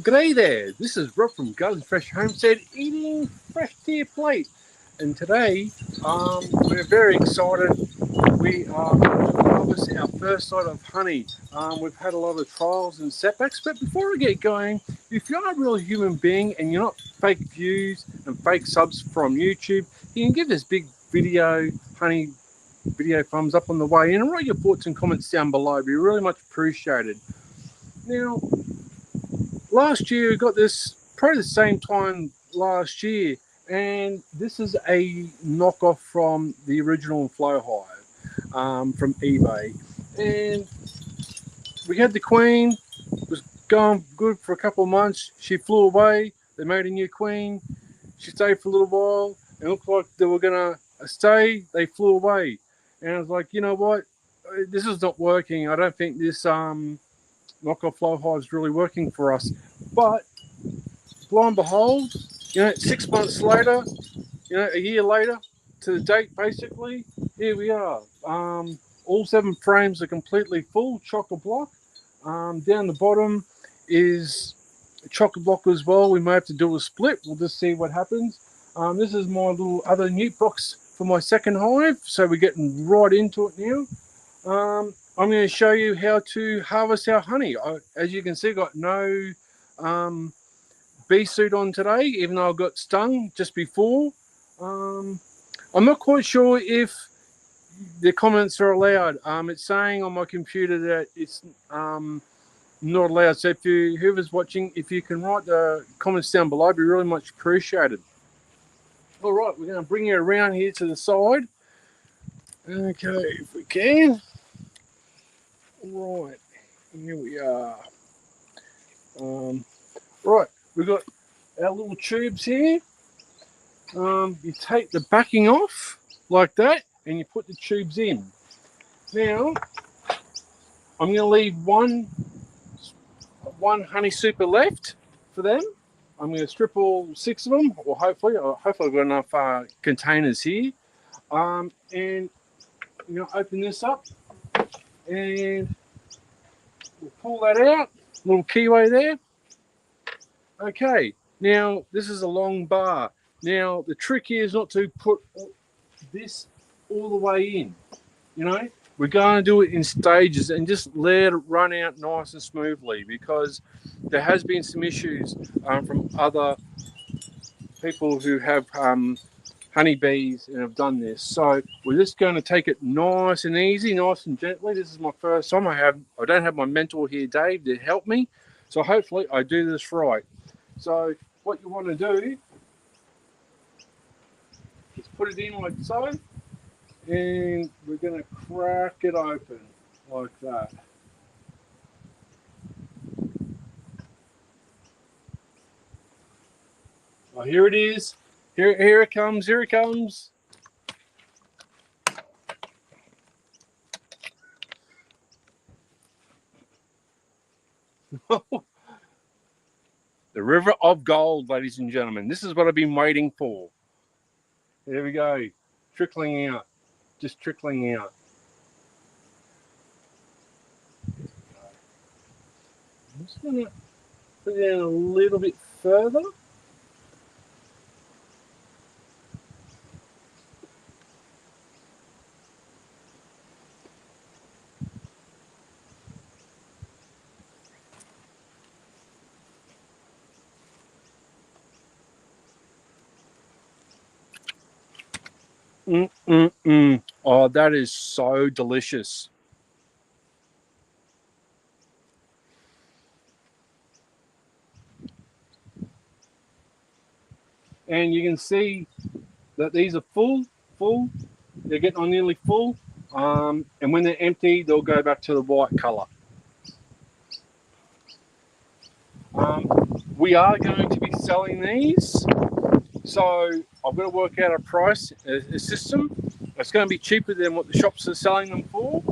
G'day there, this is Rob from Garden Fresh Homestead eating fresh to your plate. And today, we're very excited. We are going to harvest our first lot of honey. We've had a lot of trials and setbacks, but before we get going, if you're a real human being and you're not fake views and fake subs from YouTube, you can give this big honey video thumbs up on the way in and write your thoughts and comments down below. It'd be really much appreciated. Now, last year, I got this probably the same time last year, and this is a knockoff from the original Flow Hive from eBay. And we had the queen, was going good for a couple of months. She flew away. They made a new queen. She stayed for a little while. It looked like they were going to stay. They flew away. And I was like, you know what? This is not working. I don't think this knockoff Flow Hive is really working for us. But lo and behold, 6 months later, a year later to the date, basically, here we are. All 7 frames are completely full, chock-a-block. Down the bottom is chock-a-block as well. We may have to do a split. We'll just see what happens. This is my little other newt box for my second hive, so we're getting right into it now. I'm going to show you how to harvest our honey. As you can see, got no bee suit on today, even though I got stung just before. I'm not quite sure if the comments are allowed. It's saying on my computer that it's not allowed. So if whoever's watching, if you can write the comments down below, it'd be really much appreciated. All right, we're going to bring you around here to the side. Okay, if we can. Right, here we are. Right, we've got our little tubes here. You take the backing off like that and you put the tubes in. Now, I'm going to leave one honey super left for them. I'm going to strip all 6 of them, or hopefully I've got enough containers here. And I'm going to open this up and we'll pull that out. Little keyway there. Okay, now this is a long bar. Now the trick here is not to put this all the way in. We're going to do it in stages and just let it run out nice and smoothly, because there has been some issues from other people who have honeybees and have done this. So we're just going to take it nice and easy, nice and gently. This is my first time. I don't have my mentor here, Dave, to help me. So hopefully I do this right. So what you want to do is put it in like so, and we're going to crack it open like that. Oh, here it is. Here it comes. Here it comes. The river of gold, ladies and gentlemen. This is what I've been waiting for. There we go. Trickling out. Just trickling out. I'm just going to put it in a little bit further. Oh, that is so delicious. And you can see that these are full. They're getting on nearly full. And when they're empty, they'll go back to the white color. We are going to be selling these. So I've got to work out a price, a system. It's going to be cheaper than what the shops are selling them for.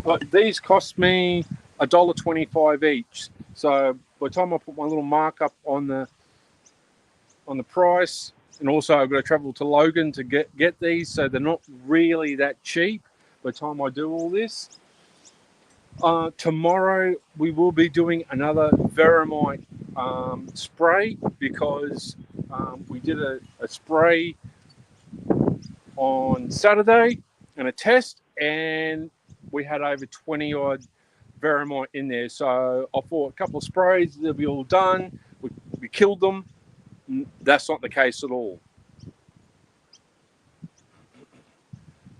But these cost me $1.25 each. So by the time I put my little markup on the price, and also I've got to travel to Logan to get these, so they're not really that cheap. by the time I do all this. Tomorrow we will be doing another Veramite spray, because we did a spray on Saturday and a test, and we had over 20 odd Veramite in there. So I thought a couple of sprays, they'll be all done. We killed them. That's not the case at all.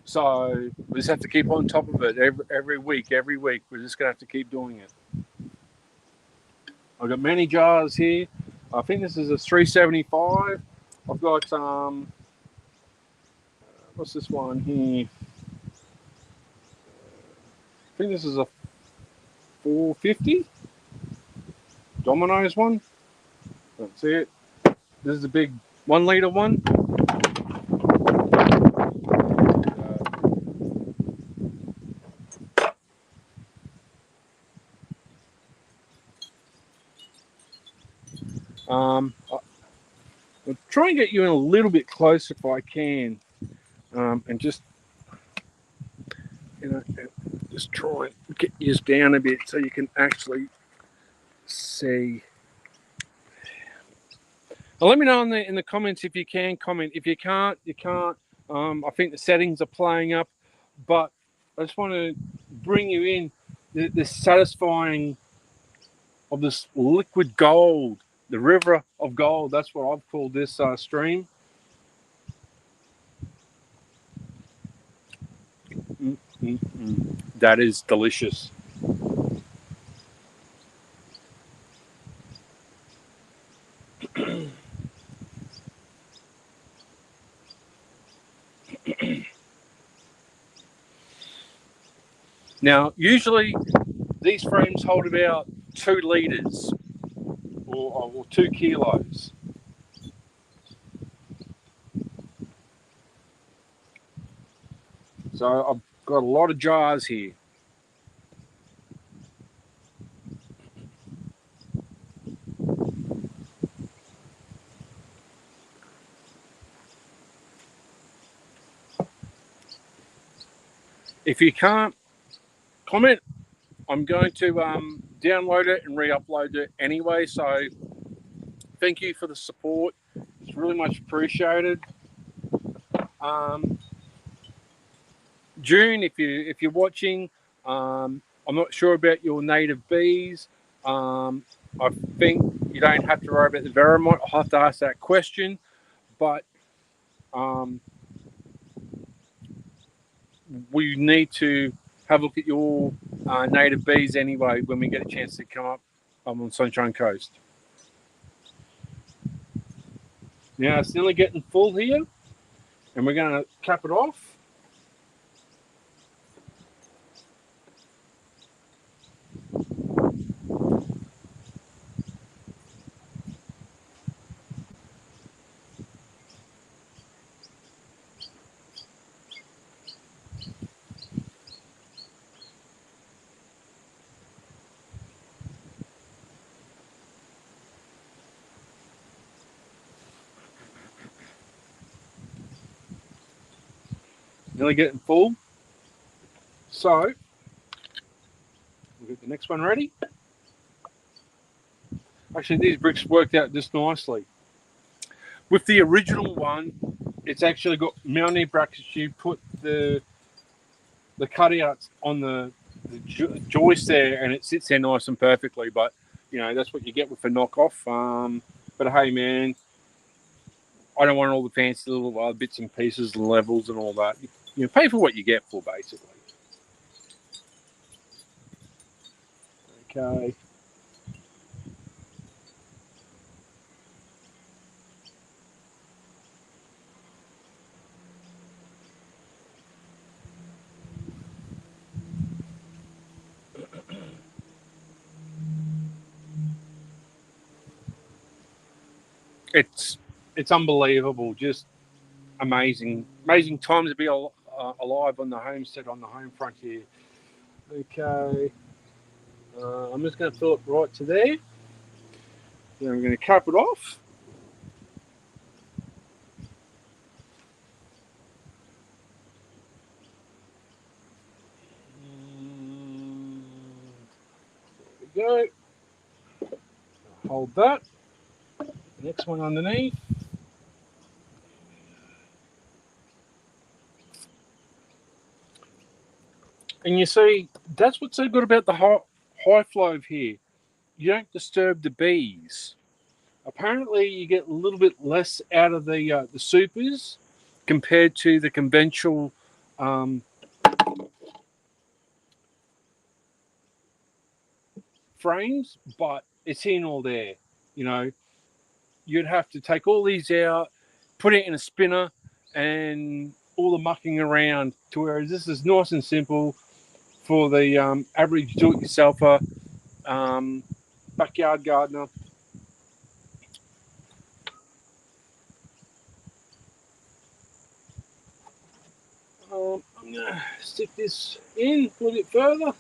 So we just have to keep on top of it every week. Every week, we're just going to have to keep doing it. I've got many jars here. I think this is a 375. I've got what's this one here? I think this is a 450 Domino's one. Don't see it. This is a big 1 litre one. I'll try and get you in a little bit closer if I can, and just just try and get you down a bit so you can actually see. Now, let me know in the comments if you can comment. If you can't, you can't. I think the settings are playing up, but I just want to bring you in the satisfying of this liquid gold, the river of gold. That's what I've called this stream. That is delicious. Now, usually these frames hold about 2 litres or 2 kilos. So I've got a lot of jars here. If you can't comment, I'm going to download it and re-upload it anyway. So thank you for the support. It's really much appreciated. June, if you're watching, I'm not sure about your native bees. I think you don't have to worry about the Veramite. I'll have to ask that question, but we need to have a look at your native bees anyway when we get a chance to come up on Sunshine Coast. Now it's nearly getting full here, and we're going to cap it off. Nearly getting full. So we'll get the next one ready. Actually, these bricks worked out just nicely. With the original one, it's actually got mounting brackets. You put the cutouts on the joist there, and it sits there nice and perfectly. But that's what you get with a knockoff. But hey, man, I don't want all the fancy little bits and pieces and levels and all that. Pay for what you get for, basically. Okay. It's unbelievable, just amazing times to be alive on the homestead, on the home front here. Okay, I'm just going to fill it right to there. Then I'm going to cap it off. go. Hold that. Next one underneath. And you see, that's what's so good about the high flow here. You don't disturb the bees. Apparently, you get a little bit less out of the supers compared to the conventional frames, but it's in all there. You know, you'd have to take all these out, put it in a spinner, and all the mucking around. To whereas this is nice and simple for the average do-it-yourselfer, backyard gardener. I'm gonna stick this in a little bit further.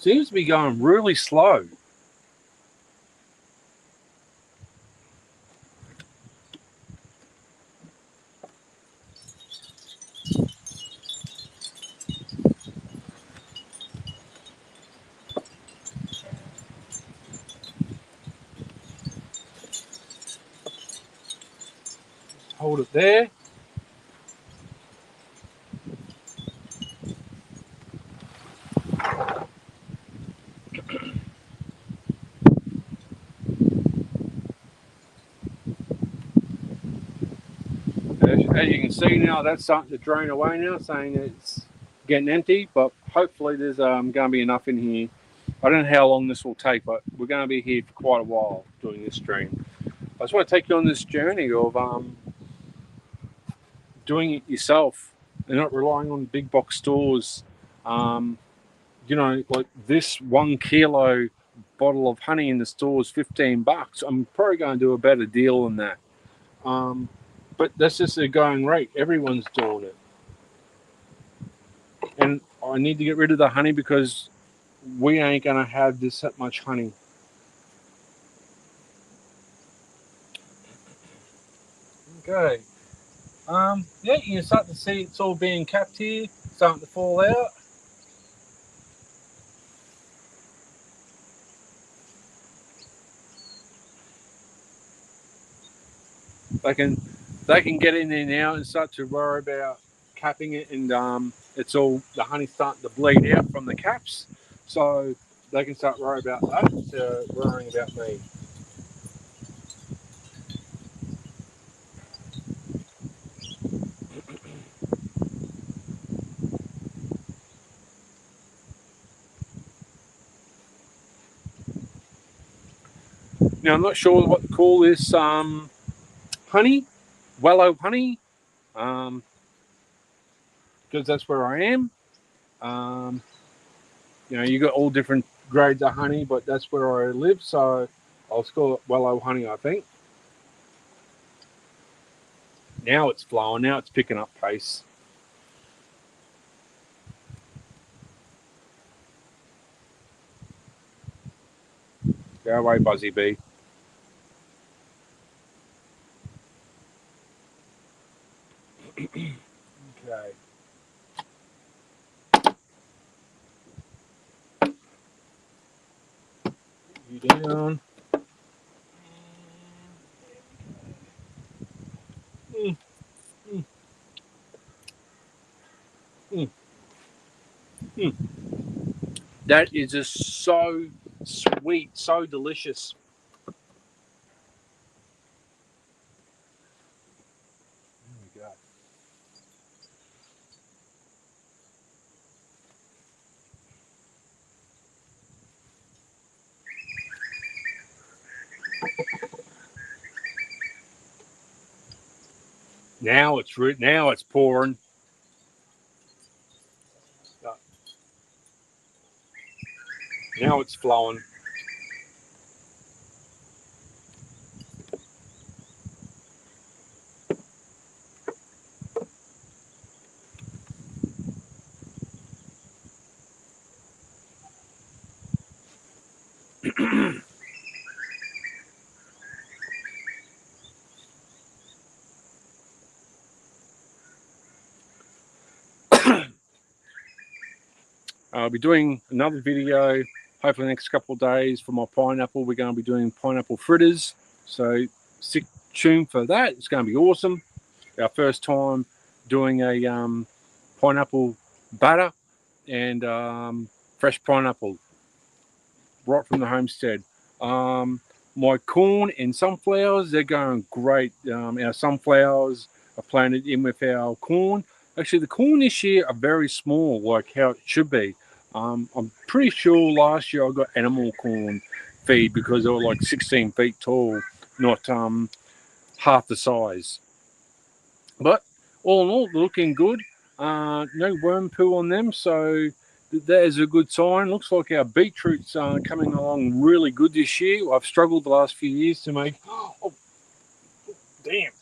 Seems to be going really slow. Hold it there. As you can see now, that's starting to drain away now, saying it's getting empty, but hopefully there's going to be enough in here. I don't know how long this will take, but we're going to be here for quite a while doing this stream. I just want to take you on this journey of doing it yourself and not relying on big box stores. You know, like this 1 kilo bottle of honey in the store is $15. I'm probably going to do a better deal than that. But that's just a going rate. Everyone's doing it. And I need to get rid of the honey because we ain't going to have this that much honey. Okay. Yeah, you can start to see it's all being capped here, starting to fall out. They can get in there now and start to worry about capping it, and it's all the honey starting to bleed out from the caps, so they can start worrying about that, worrying about me. Now I'm not sure what to call this honey, Wellow honey, because that's where I am. Um, you know, you got all different grades of honey, but that's where I live, so I'll call it Wellow honey, I think. Now it's flowing. Now it's picking up pace. Go away, Buzzy Bee. Okay. You down. Mm, mm, mm, mm. That is just so sweet, so delicious. There we go. Now it's pouring. Now it's flowing. I'll be doing another video hopefully the next couple of days for my pineapple. We're going to be doing pineapple fritters, so stick tuned for that. It's going to be awesome. Our first time doing a pineapple batter and fresh pineapple right from the homestead. My corn and sunflowers, they're going great. Our sunflowers are planted in with our corn. Actually, the corn this year are very small, like how it should be. I'm pretty sure last year I got animal corn feed because they were like 16 feet tall, not half the size. But all in all, they're looking good. No worm poo on them, so that is a good sign. Looks like our beetroot's coming along really good this year. I've struggled the last few years to make... Oh, damn.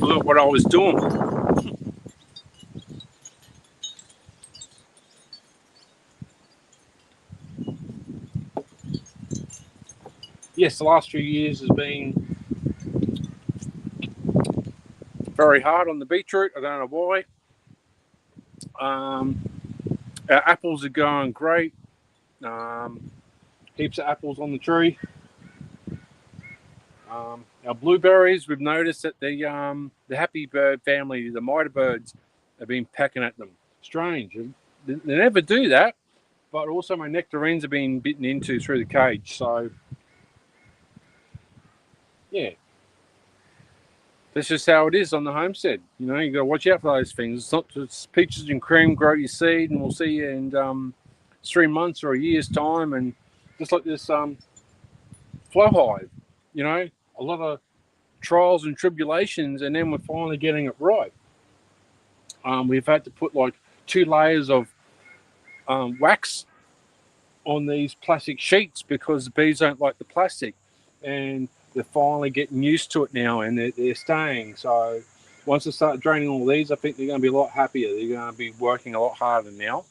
Look what I was doing. Yes, the last few years has been very hard on the beetroot. I don't know why. Our apples are going great. Heaps of apples on the tree. Our blueberries, we've noticed that the happy bird family, the miter birds, have been pecking at them. Strange. They never do that, but also my nectarines have been bitten into through the cage. So, yeah. That's just how it is on the homestead. You know, you got to watch out for those things. It's not just peaches and cream, grow your seed, and we'll see you in 3 months or a year's time. And just like this flow hive, you know, a lot of trials and tribulations, and then we're finally getting it right. We've had to put like 2 layers of wax on these plastic sheets because the bees don't like the plastic, and they're finally getting used to it now, and they're staying. So once they start draining all these, I think they're going to be a lot happier. They're going to be working a lot harder now.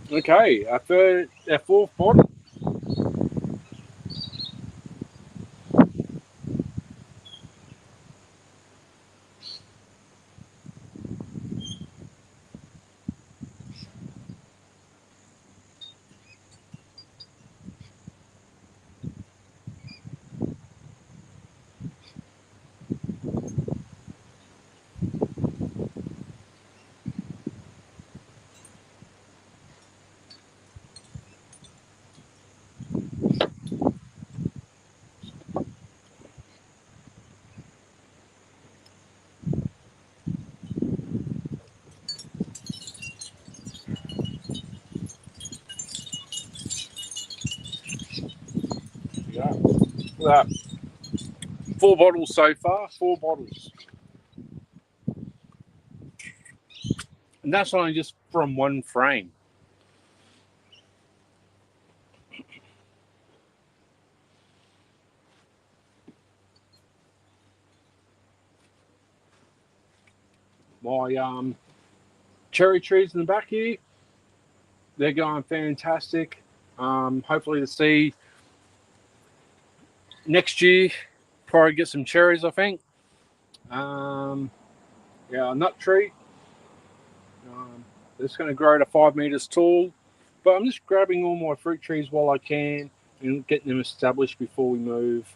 Okay, our 4th bottle. Yeah. 4 bottles so far. 4 bottles. And that's only just from one frame. My cherry trees in the back here, they're going fantastic. Hopefully to see next year, probably get some cherries, I think. Yeah, a nut tree. It's going to grow to 5 meters tall. But I'm just grabbing all my fruit trees while I can and getting them established before we move.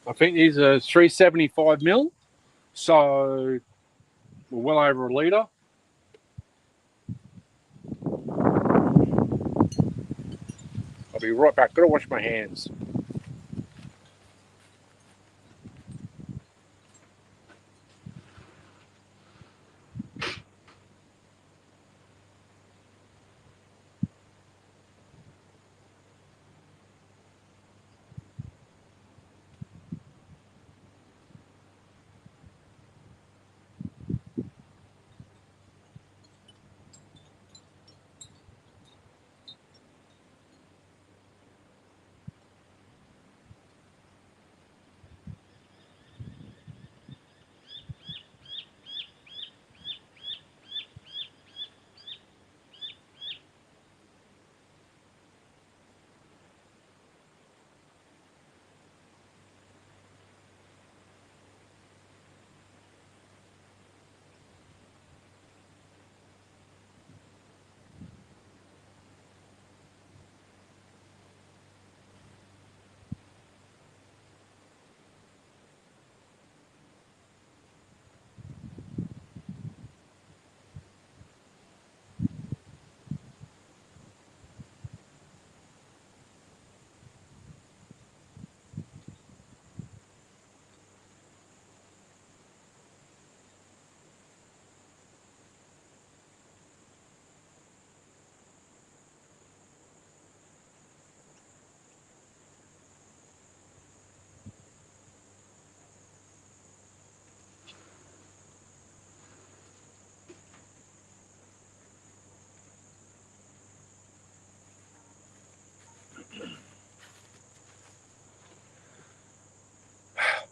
I think these are 375 mil, so we're well over a litre. I'll be right back. Gotta wash my hands.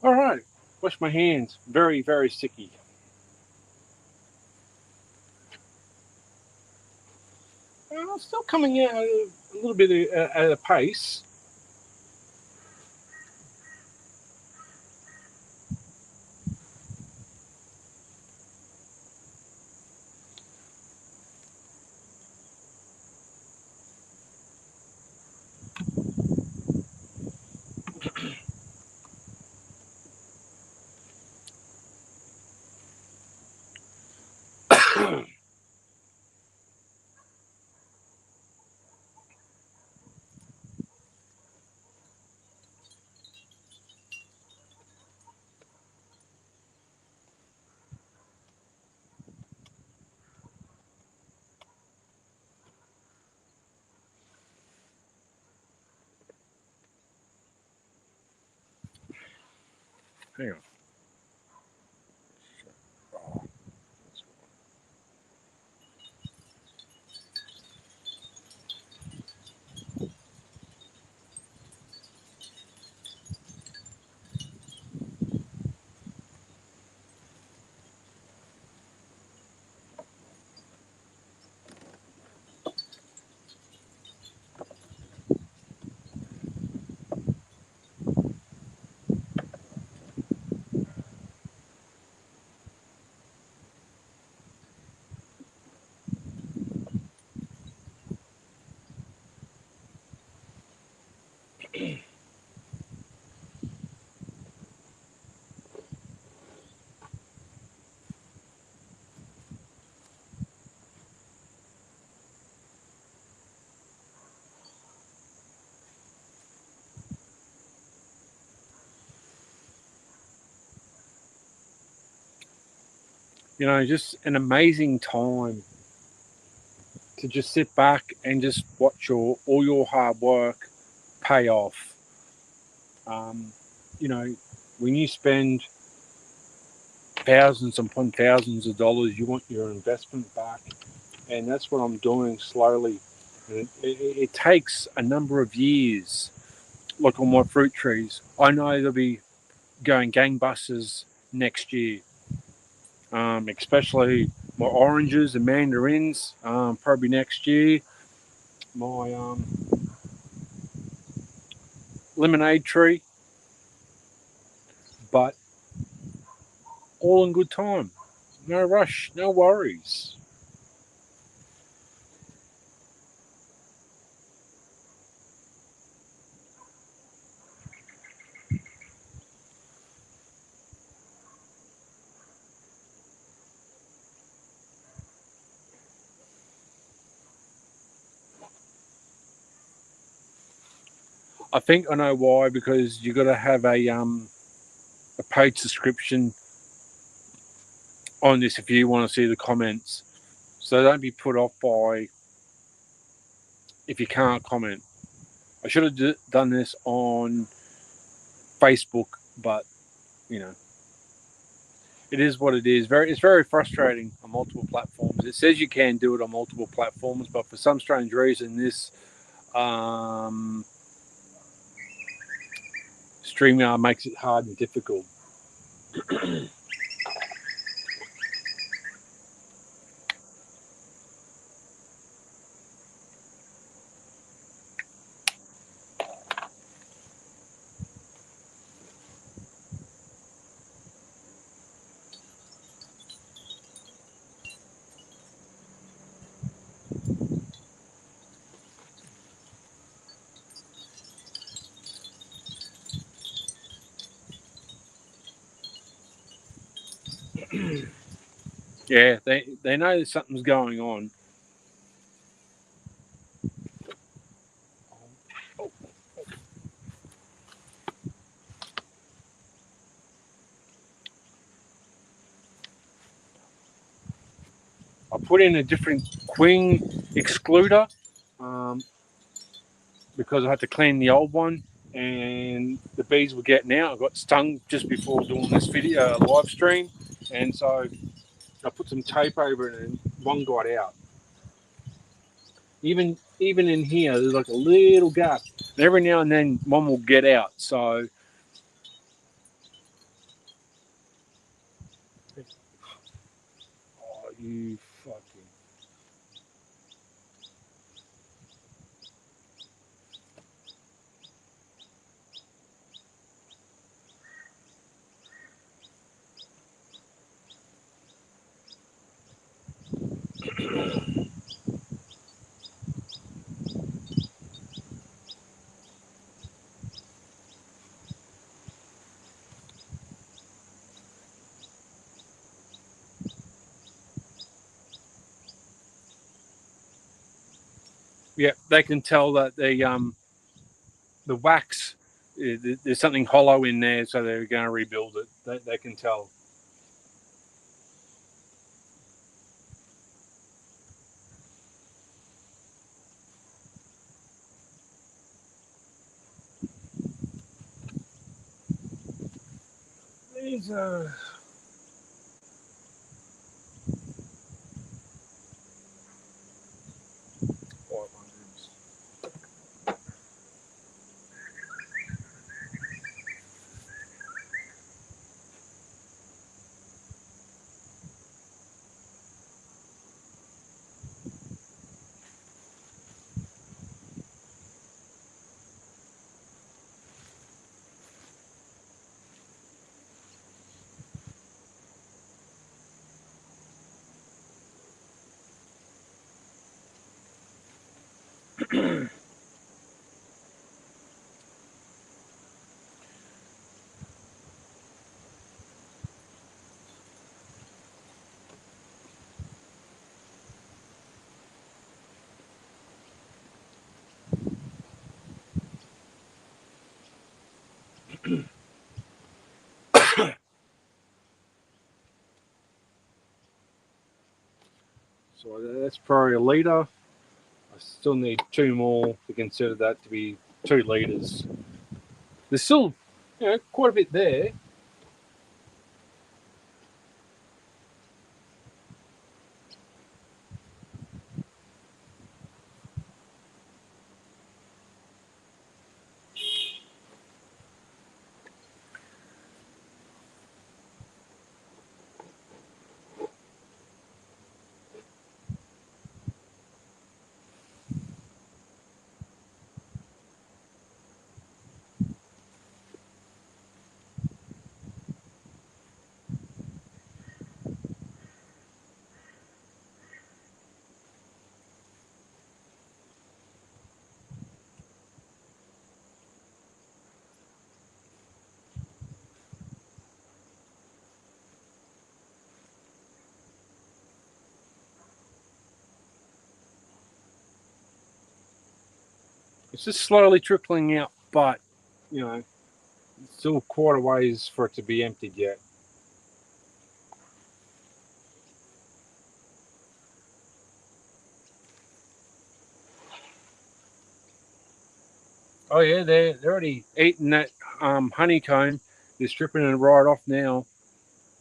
All right, wash my hands. Very, very sticky. Still coming out a little bit at a pace. Hang on. just an amazing time to just sit back and just watch all your hard work pay off. Um, you know, when you spend thousands upon thousands of dollars, you want your investment back, and that's what I'm doing slowly. And it takes a number of years. Like on my fruit trees, I know they'll be going gangbusters next year. Especially my oranges and mandarins, probably next year. My lemonade tree, but all in good time. No rush, no worries. I think I know why, because you got to have a paid subscription on this if you want to see the comments. So don't be put off by if you can't comment. I should have done this on Facebook, but you know, it is what it is. It's very frustrating on multiple platforms. It says you can do it on multiple platforms, but for some strange reason, this um, StreamYard makes it hard and difficult. Yeah, they know that something's going on. I put in a different queen excluder um, because I had to clean the old one, and the bees were getting out. I got stung just before doing this video live stream, and so I put some tape over it, and one got out. Even in here, there's like a little gap, and every now and then one will get out. So, oh, you fucking. Yeah, they can tell that the wax, there's something hollow in there, so they're going to rebuild it. They can tell. These are 500s. So that's probably a litre. I still need 2 more to consider that to be 2 litres. There's still, quite a bit there. It's just slowly trickling out, but, still quite a ways for it to be emptied yet. Oh yeah, they're already eating that honeycomb. They're stripping it right off now.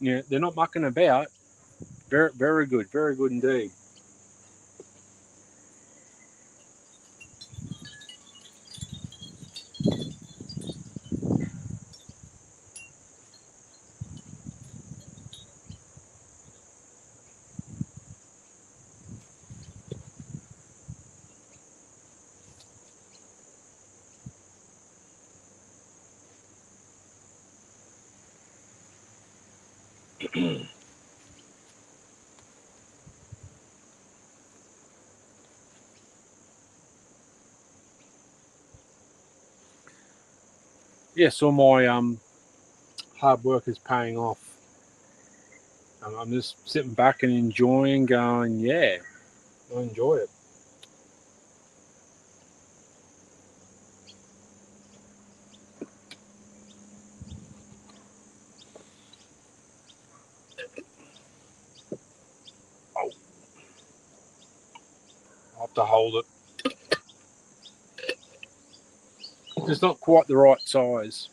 Yeah, they're not mucking about. Very, very good indeed. Yes, all my hard work is paying off. I'm just sitting back and enjoying, going, yeah, I enjoy it. Oh, I'll have to hold it. It's not quite the right size.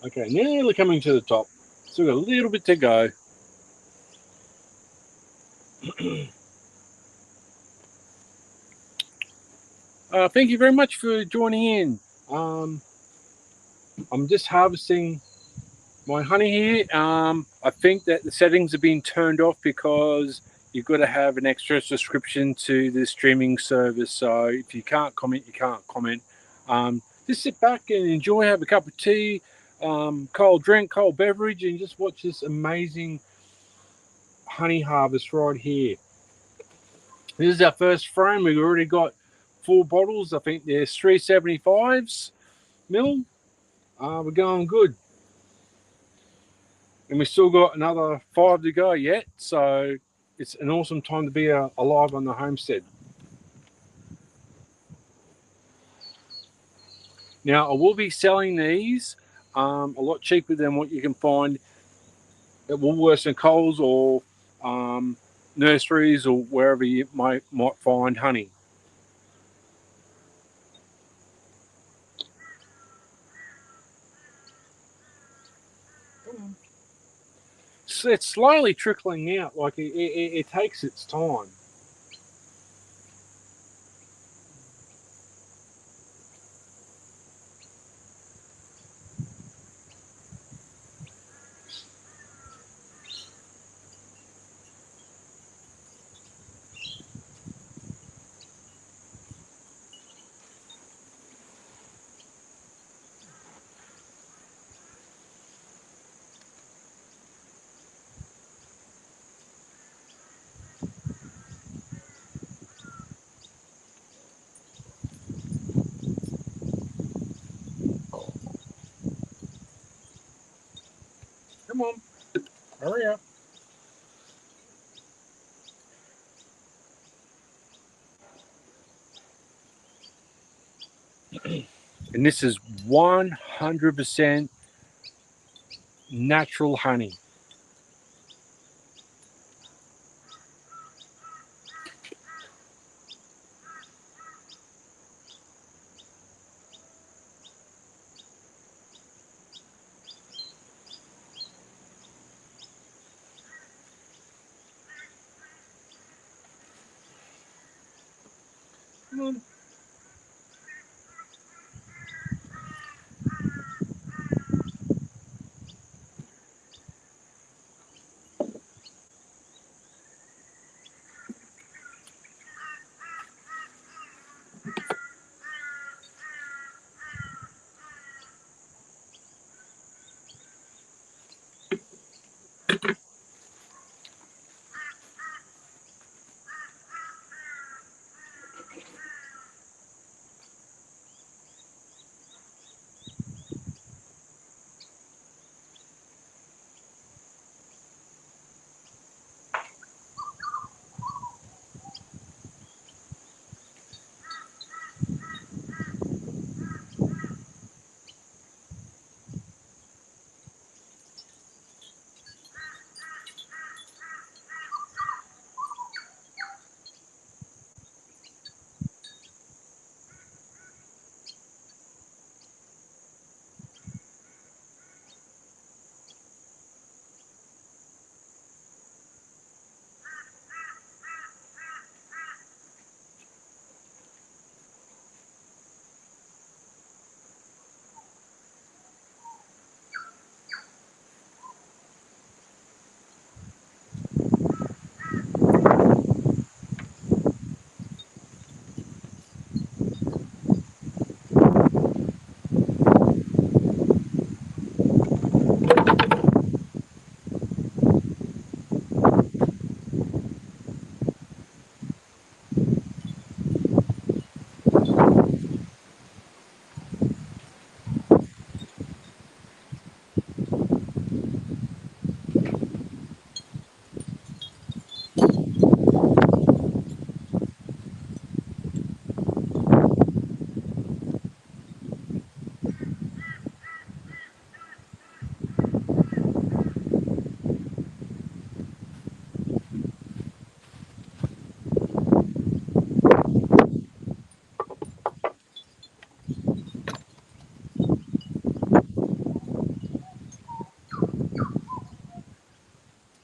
Okay, nearly coming to the top. Still got a little bit to go. Thank you very much for joining in. I'm just harvesting my honey here. I think that the settings have been turned off because you've got to have an extra subscription to the streaming service. So if you can't comment, you can't comment. Just sit back and enjoy, have a cup of tea, cold drink, cold beverage, and just watch this amazing honey harvest right here. This is our first frame. We've already got 4 bottles. I think there's 375s mil. We're going good. And we still got another 5 to go yet. So it's an awesome time to be alive on the homestead. Now, I will be selling these a lot cheaper than what you can find at Woolworths and Coles or nurseries or wherever you might find honey. So it's slowly trickling out, like it takes its time. Come on. Hurry up. And this is 100% natural honey. Come on.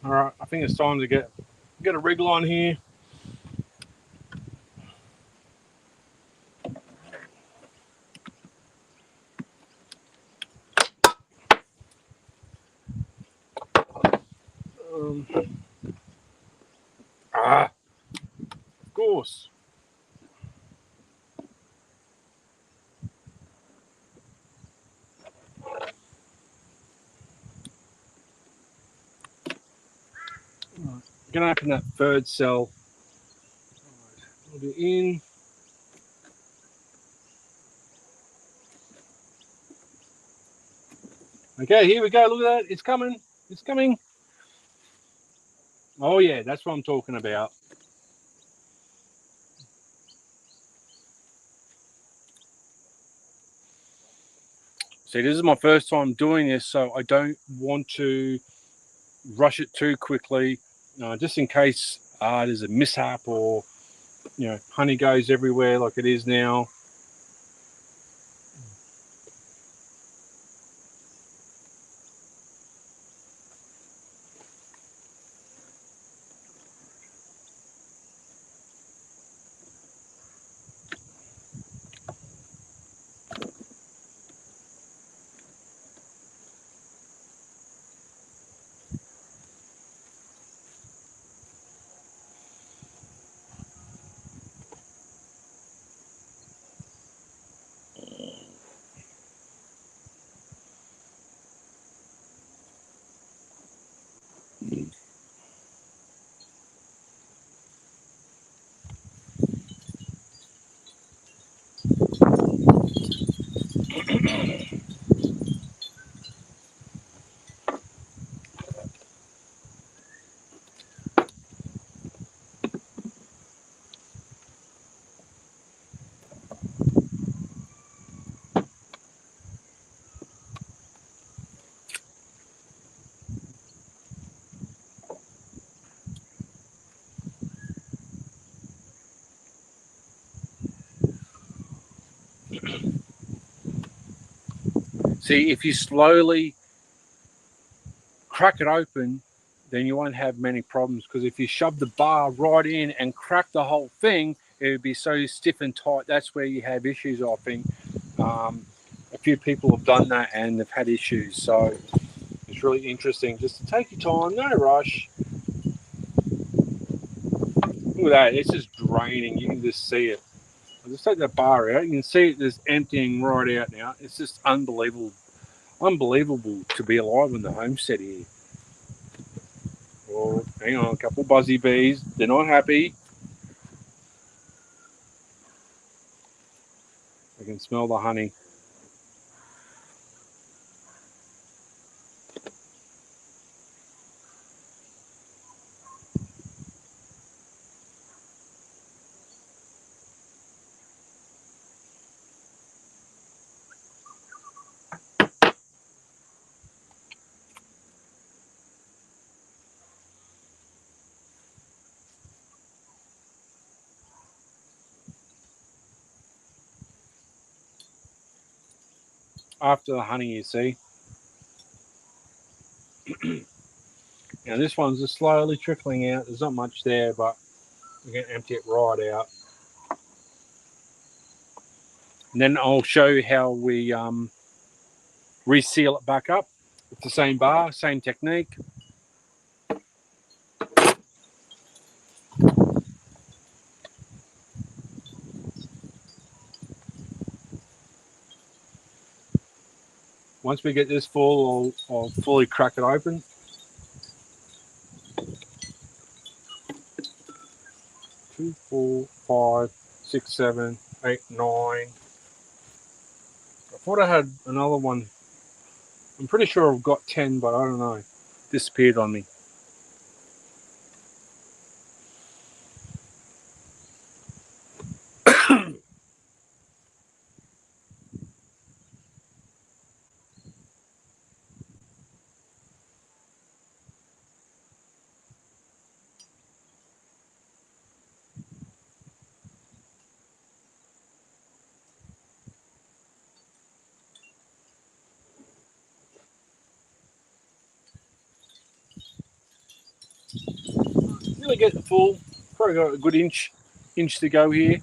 All right, I think it's time to get a wriggle on here. Um, of course. Right. I'm gonna open that third cell. Right. Put it in. Okay, here we go. Look at that. It's coming. It's coming. Oh yeah, that's what I'm talking about. See, this is my first time doing this, so I don't want to rush it too quickly, just in case there's a mishap or honey goes everywhere like it is now. See, if you slowly crack it open, then you won't have many problems, because if you shove the bar right in and crack the whole thing, it would be so stiff and tight. That's where you have issues, I think. A few people have done that and they've had issues. So it's really interesting just to take your time, no rush. Look at that, it's just draining. You can just see it. I'll just take that bar out. You can see it just emptying right out now. It's just unbelievable. Unbelievable to be alive in the homestead here. Oh, hang on, a couple buzzy bees. They're not happy. I can smell the honey. After the honey, you see. Now this one's just slowly trickling out. There's not much there, but we're going to empty it right out. And then I'll show you how we reseal it back up with the same bar, same technique. Once we get this full, I'll fully crack it open. Two, 4, 5, 6, 7, 8, 9. I thought I had another one. I'm pretty sure I've got 10, but I don't know. Disappeared on me. Nearly get the full. Probably got a good inch to go here.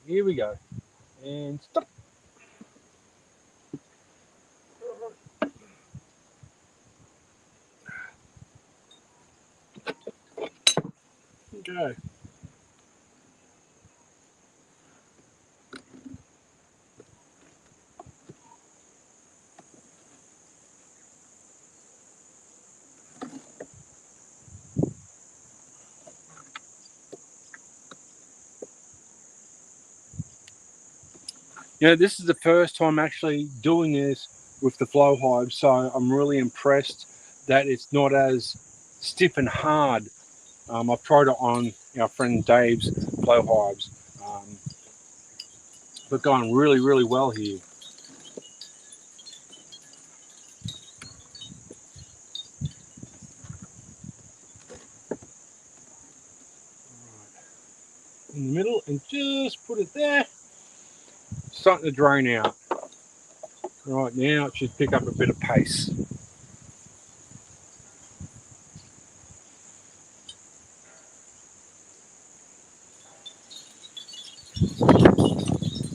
Here we go. And stop. Go. You know, this is the first time actually doing this with the flow hive, so I'm really impressed that it's not as stiff and hard. I've tried it on our friend Dave's flow hives, but going really, really well here. In the middle, and just put it there. Starting to drain out. Right now, it should pick up a bit of pace.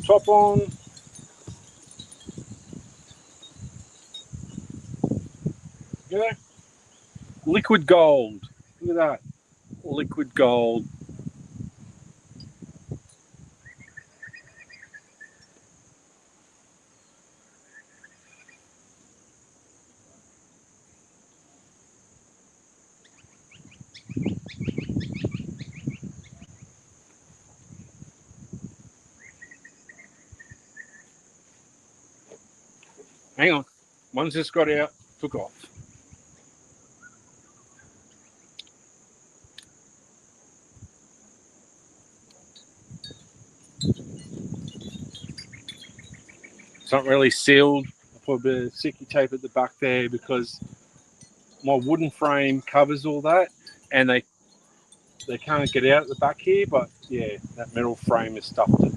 Top on. Yeah. Liquid gold. Look at that. Liquid gold. Hang on. Once this got out, took off. It's not really sealed. I put a bit of sticky tape at the back there because my wooden frame covers all that, and they can't get out at the back here. But yeah, that metal frame is stuffed it.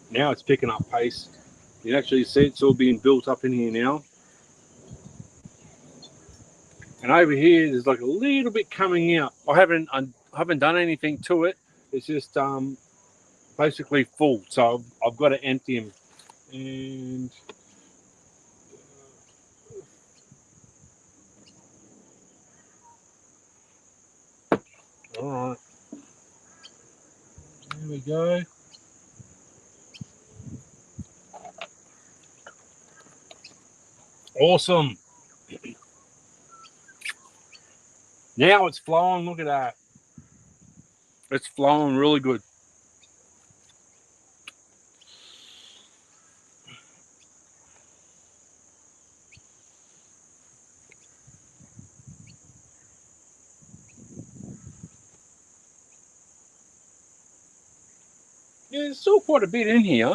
Now it's picking up pace. You can actually see it's all being built up in here now. And over here, there's like a little bit coming out. I haven't done anything to it. It's just basically full. So I've got to empty them. And all right, there we go. Awesome. Now it's flowing. Look at that. It's flowing really good. Yeah, there's still quite a bit in here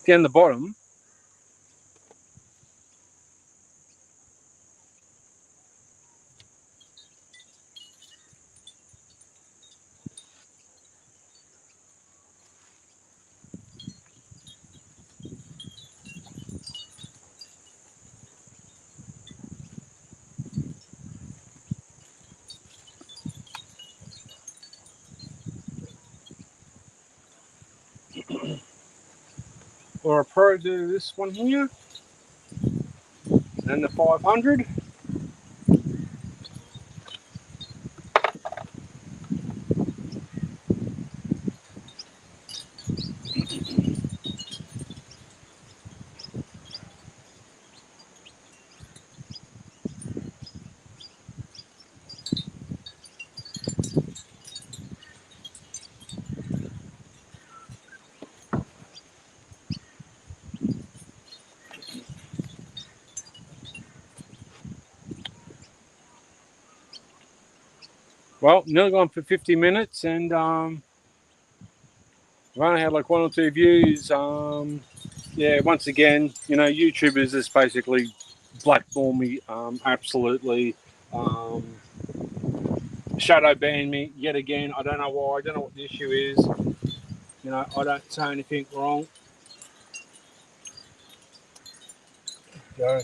down the bottom. Or I'll probably do this one here. And the 500. Well, nearly gone for 50 minutes, and I've only had like 1 or 2 views. Yeah, once again, you know, YouTubers just basically blackball me, absolutely. Shadow ban me yet again. I don't know why. I don't know what the issue is. You know, I don't say anything wrong. Go.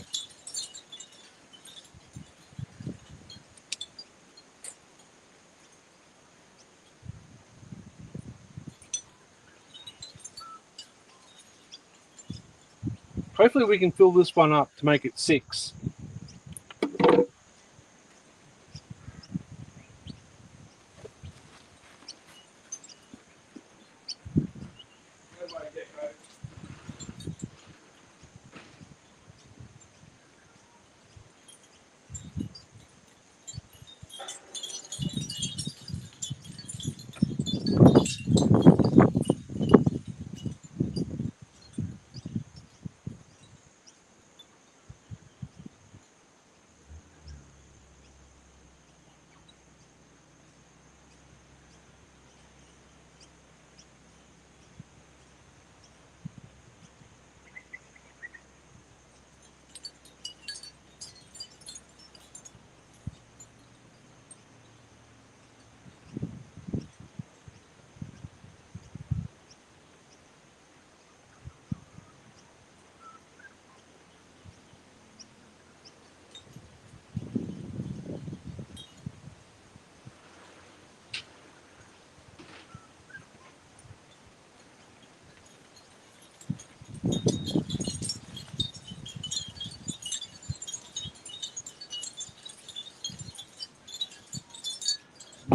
Hopefully we can fill this one up to make it 6.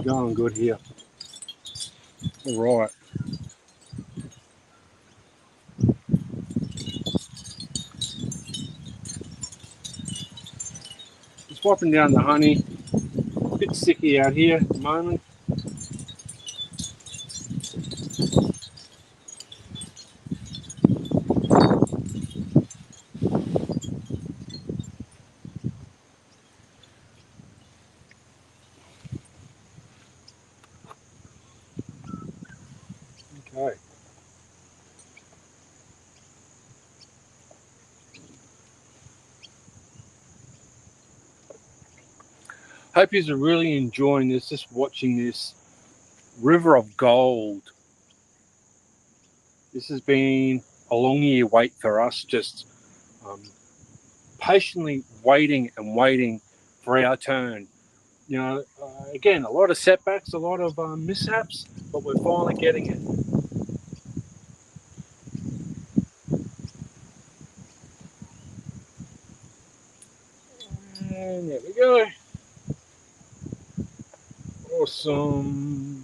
Going good here. All right. Just wiping down the honey. A bit sticky out here at the moment. Okay. Hope you are really enjoying this, just watching this river of gold. This has been a long year wait for us, just um, patiently waiting and waiting for our turn. You know, again, a lot of setbacks, a lot of mishaps, but we're finally getting it. And there we go. Awesome.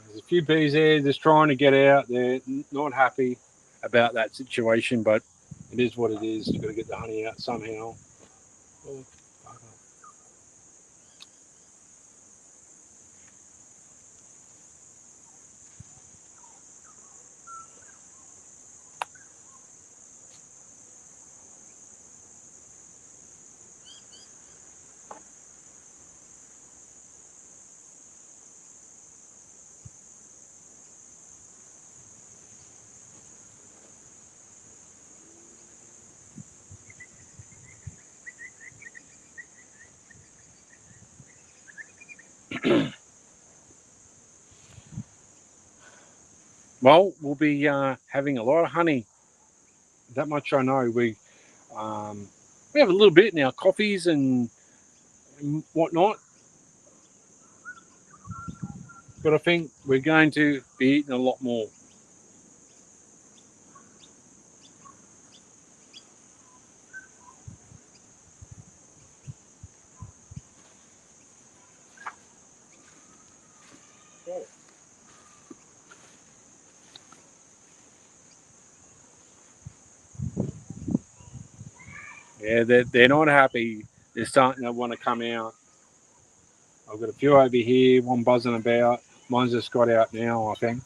There's a few bees there just trying to get out. They're not happy about that situation, but it is what it is. You've got to get the honey out somehow. Oh, well, we'll be having a lot of honey. That much I know. Um, we have a little bit in our coffees and whatnot, but I think we're going to be eating a lot more. Yeah, they're not happy. They're starting to want to come out. I've got a few over here, one buzzing about. Mine's just got out now, I think.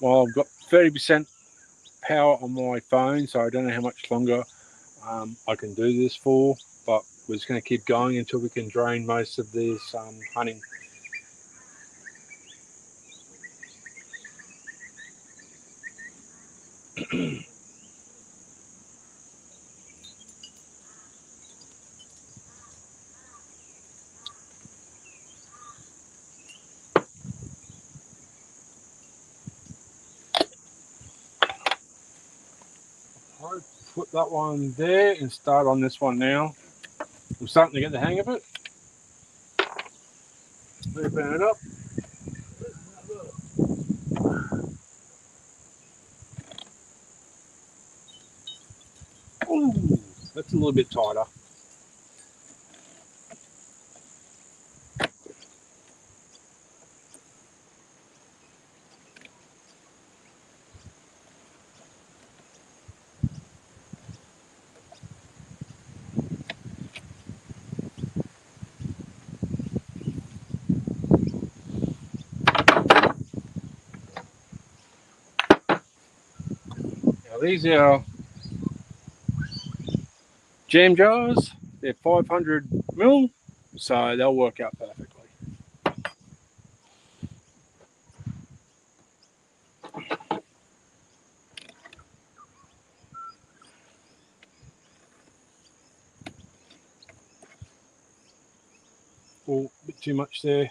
Well, I've got 30% power on my phone, so I don't know how much longer I can do this for, but we're just going to keep going until we can drain most of this honey. I'll put that one there and start on this one now. I'm starting to get the hang of it. Open it up. Ooh, that's a little bit tighter. these are jam jars. They're 500 mil, so they'll work out perfectly. Oh, a bit too much there.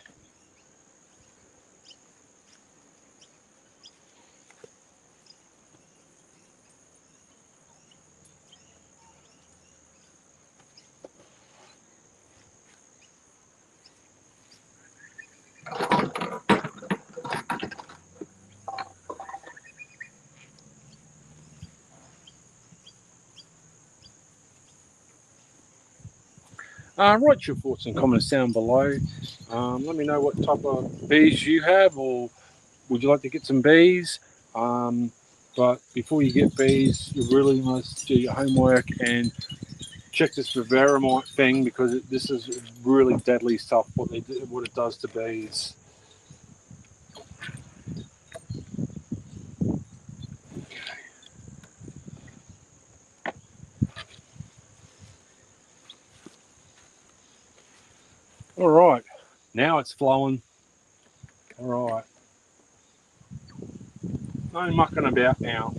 Write your thoughts and comments down below. Let me know what type of bees you have, or would you like to get some bees? But before you get bees, you really must do your homework and check this Vivaramite thing, because this is really deadly stuff. What it does to bees. All right, now it's flowing. All right, no mucking about now.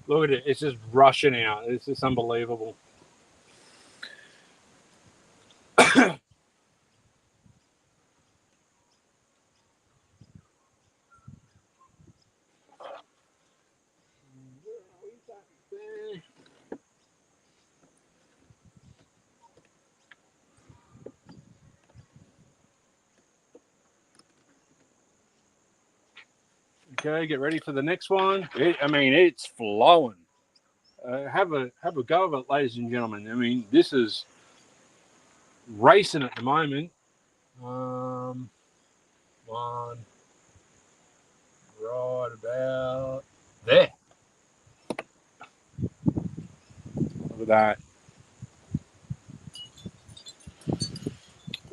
Look at it, it's just rushing out. It's just unbelievable. Okay, get ready for the next one. It's flowing. Have a go of it, ladies and gentlemen. I mean, this is racing at the moment. One right about there. Look at that.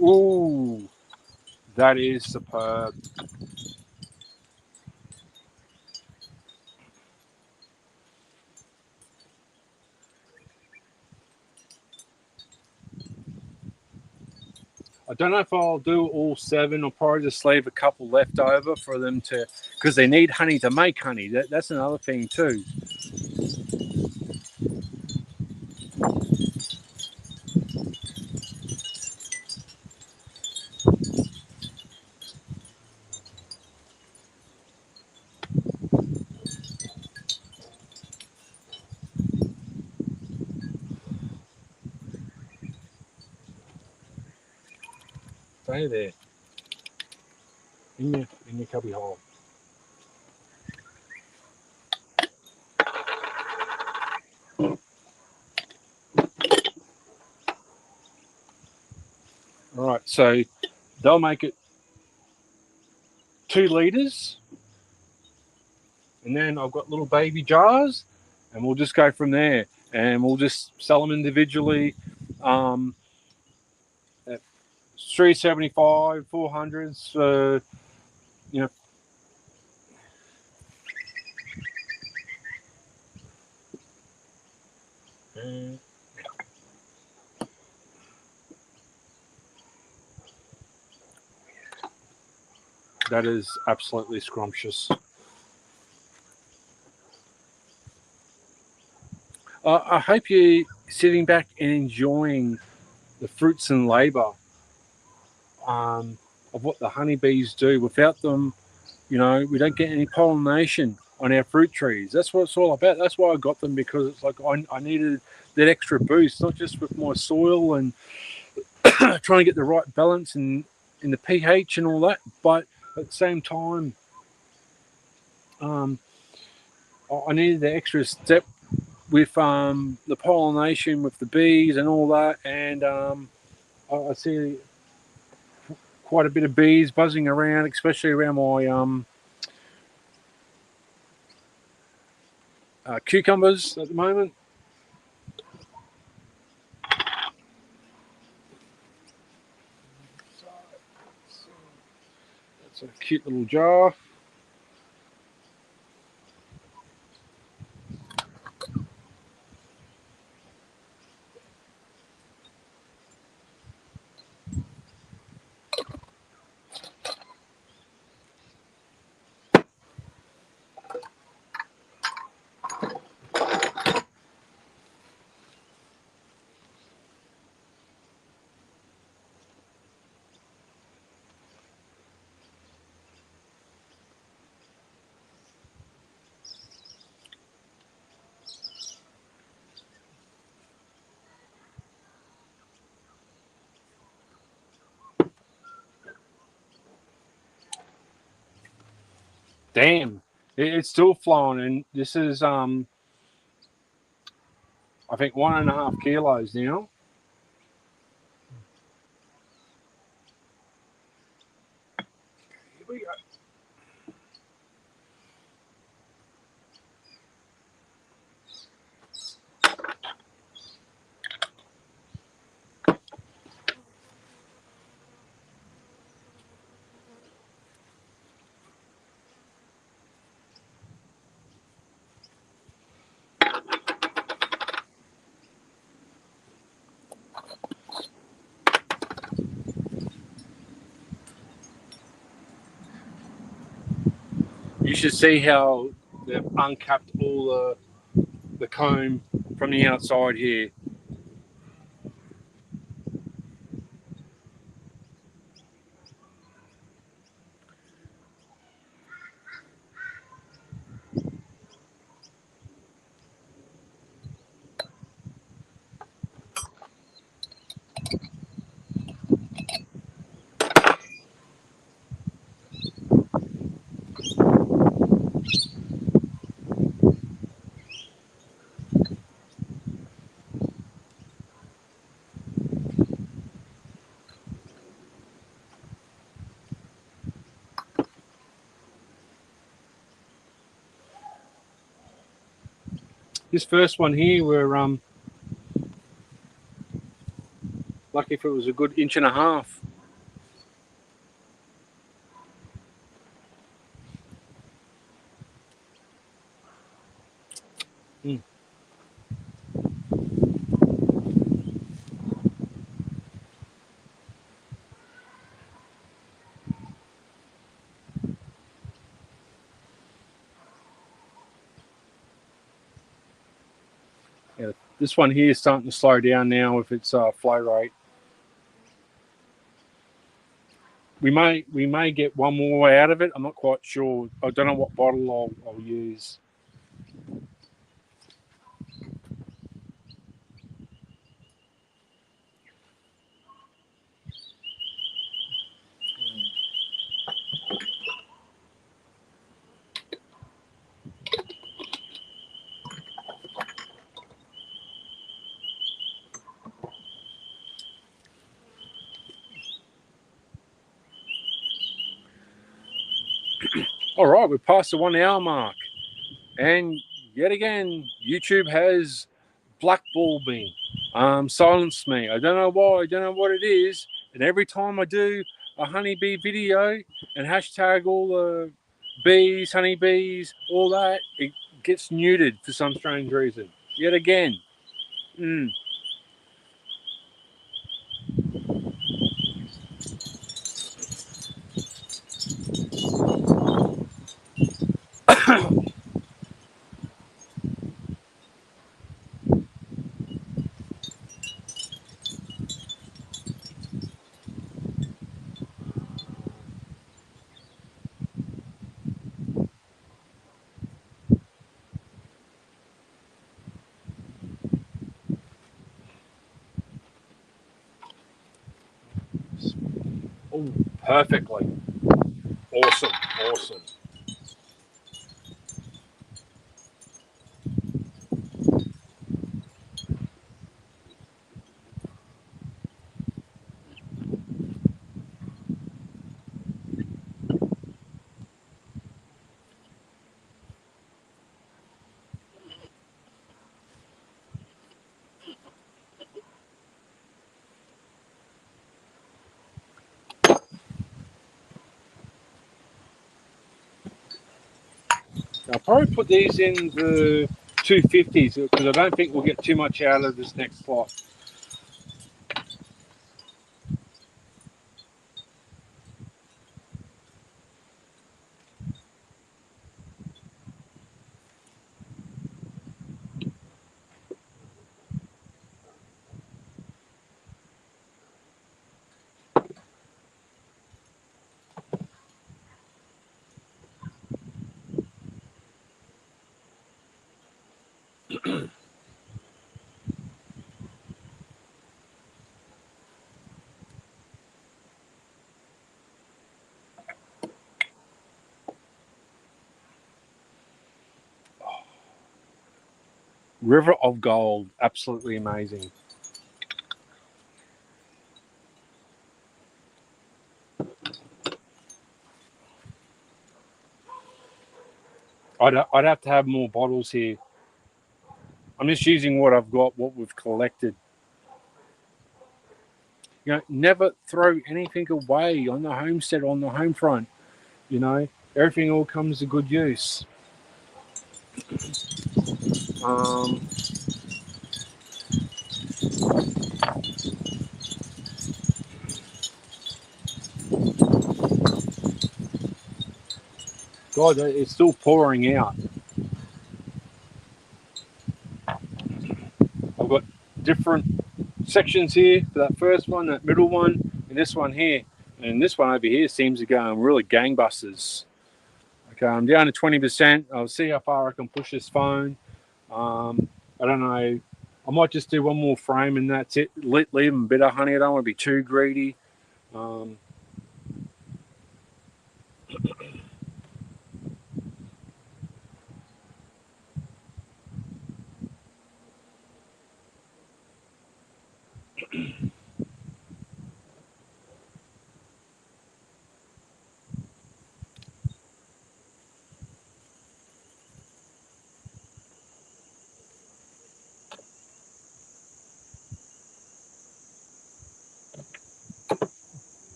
Ooh, that is superb. I don't know if I'll do all 7. I'll probably just leave a couple left over for them to, because they need honey to make honey. That's another thing too. Stay there. In your cubby hole. All right, so they'll make it 2 liters, and then I've got little baby jars, and we'll just go from there, and we'll just sell them individually at $3.75, $400. You know. That is absolutely scrumptious. I hope you're sitting back and enjoying the fruits and labour of what the honeybees do. Without them, we don't get any pollination on our fruit trees. That's what it's all about. That's why I got them, because it's like I needed that extra boost, not just with my soil and trying to get the right balance in the pH and all that, but at the same time, I needed the extra step with the pollination with the bees and all that, and I see quite a bit of bees buzzing around, especially around my cucumbers at the moment. That's a cute little jar. Damn, it's still flowing, and this is I think 1.5 kilos now. Here we go. You should see how they've uncapped all the comb from the outside here. This first one here, we're lucky if it was a good 1.5 inches. Yeah, this one here is starting to slow down now with its flow rate. We may get one more out of it. I'm not quite sure. I don't know what bottle I'll use. All right, we're past the 1 hour mark, and yet again, YouTube has blackballed me, silenced me. I don't know why. I don't know what it is. And every time I do a honeybee video and hashtag all the bees, honeybees, all that, it gets muted for some strange reason. Yet again. Oh, perfectly. Awesome, awesome. I'll probably put these in the 250s because I don't think we'll get too much out of this next slot. River of Gold, absolutely amazing. I'd have to have more bottles here. I'm just using what I've got, what we've collected. You know, never throw anything away on the homestead, on the home front. You know, everything all comes to good use. God, it's still pouring out. I've got different sections here for that first one, that middle one, and this one here. And this one over here seems to be going really gangbusters. Okay, I'm down to 20%. I'll see how far I can push this phone. I don't know. I might just do one more frame and that's it. Leave them a bit of honey. I don't want to be too greedy.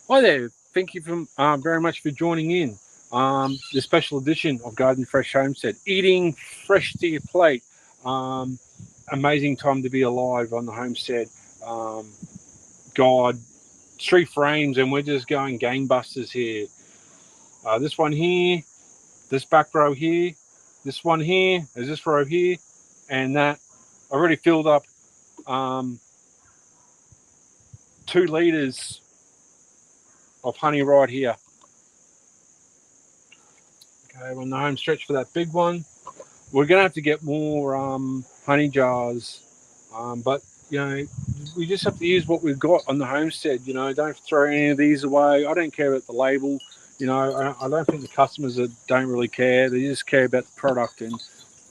Hi there. Thank you very much for joining in the special edition of Garden Fresh Homestead. Eating fresh to your plate. Amazing time to be alive on the homestead. God, 3 frames and we're just going gangbusters here. This one here, this back row here, this one here, there's this row here, and that. I already filled up 2 litres of honey right here. Okay, we're on the home stretch for that big one. We're going to have to get more honey jars, but you know, we just have to use what we've got on the homestead. You know, don't throw any of these away. I don't care about the label. You know, I don't think the customers don't really care. They just care about the product, and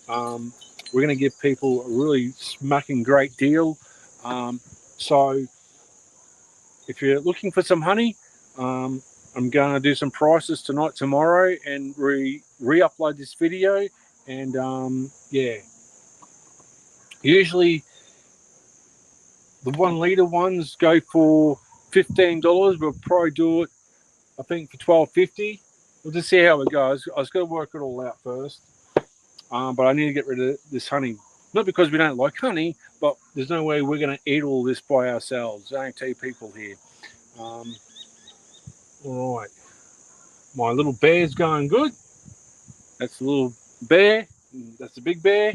we're going to give people a really smacking great deal. So if you're looking for some honey, I'm going to do some prices tonight, tomorrow, and re-upload this video. And yeah, usually the 1 litre ones go for $15. We'll probably do it, I think, for $12.50. We'll just see how it goes. I was going to work it all out first, but I need to get rid of this honey. Not because we don't like honey, but there's no way we're going to eat all this by ourselves. I ain't tell you people here. All right, my little bear's going good. That's the little bear. That's the big bear.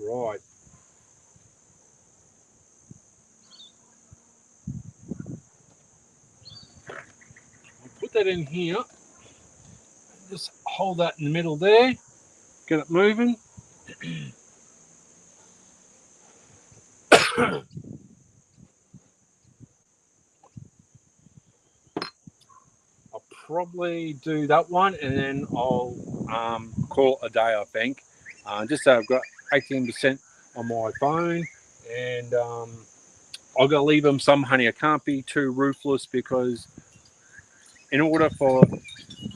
All right. I'll put that in here. Just hold that in the middle there. Get it moving. I'll probably do that one and then I'll call it a day, I think. Just so I've got 18% on my phone, and I've got to leave them some honey. I can't be too ruthless because in order for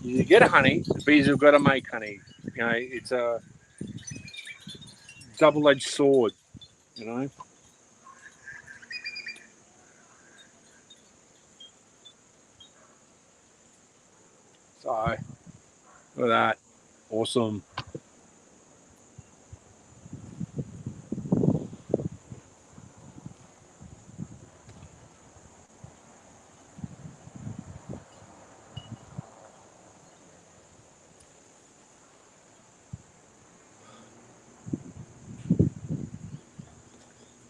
you to get honey, the bees have got to make honey. You know, it's a double-edged sword, you know. So look at that. Awesome.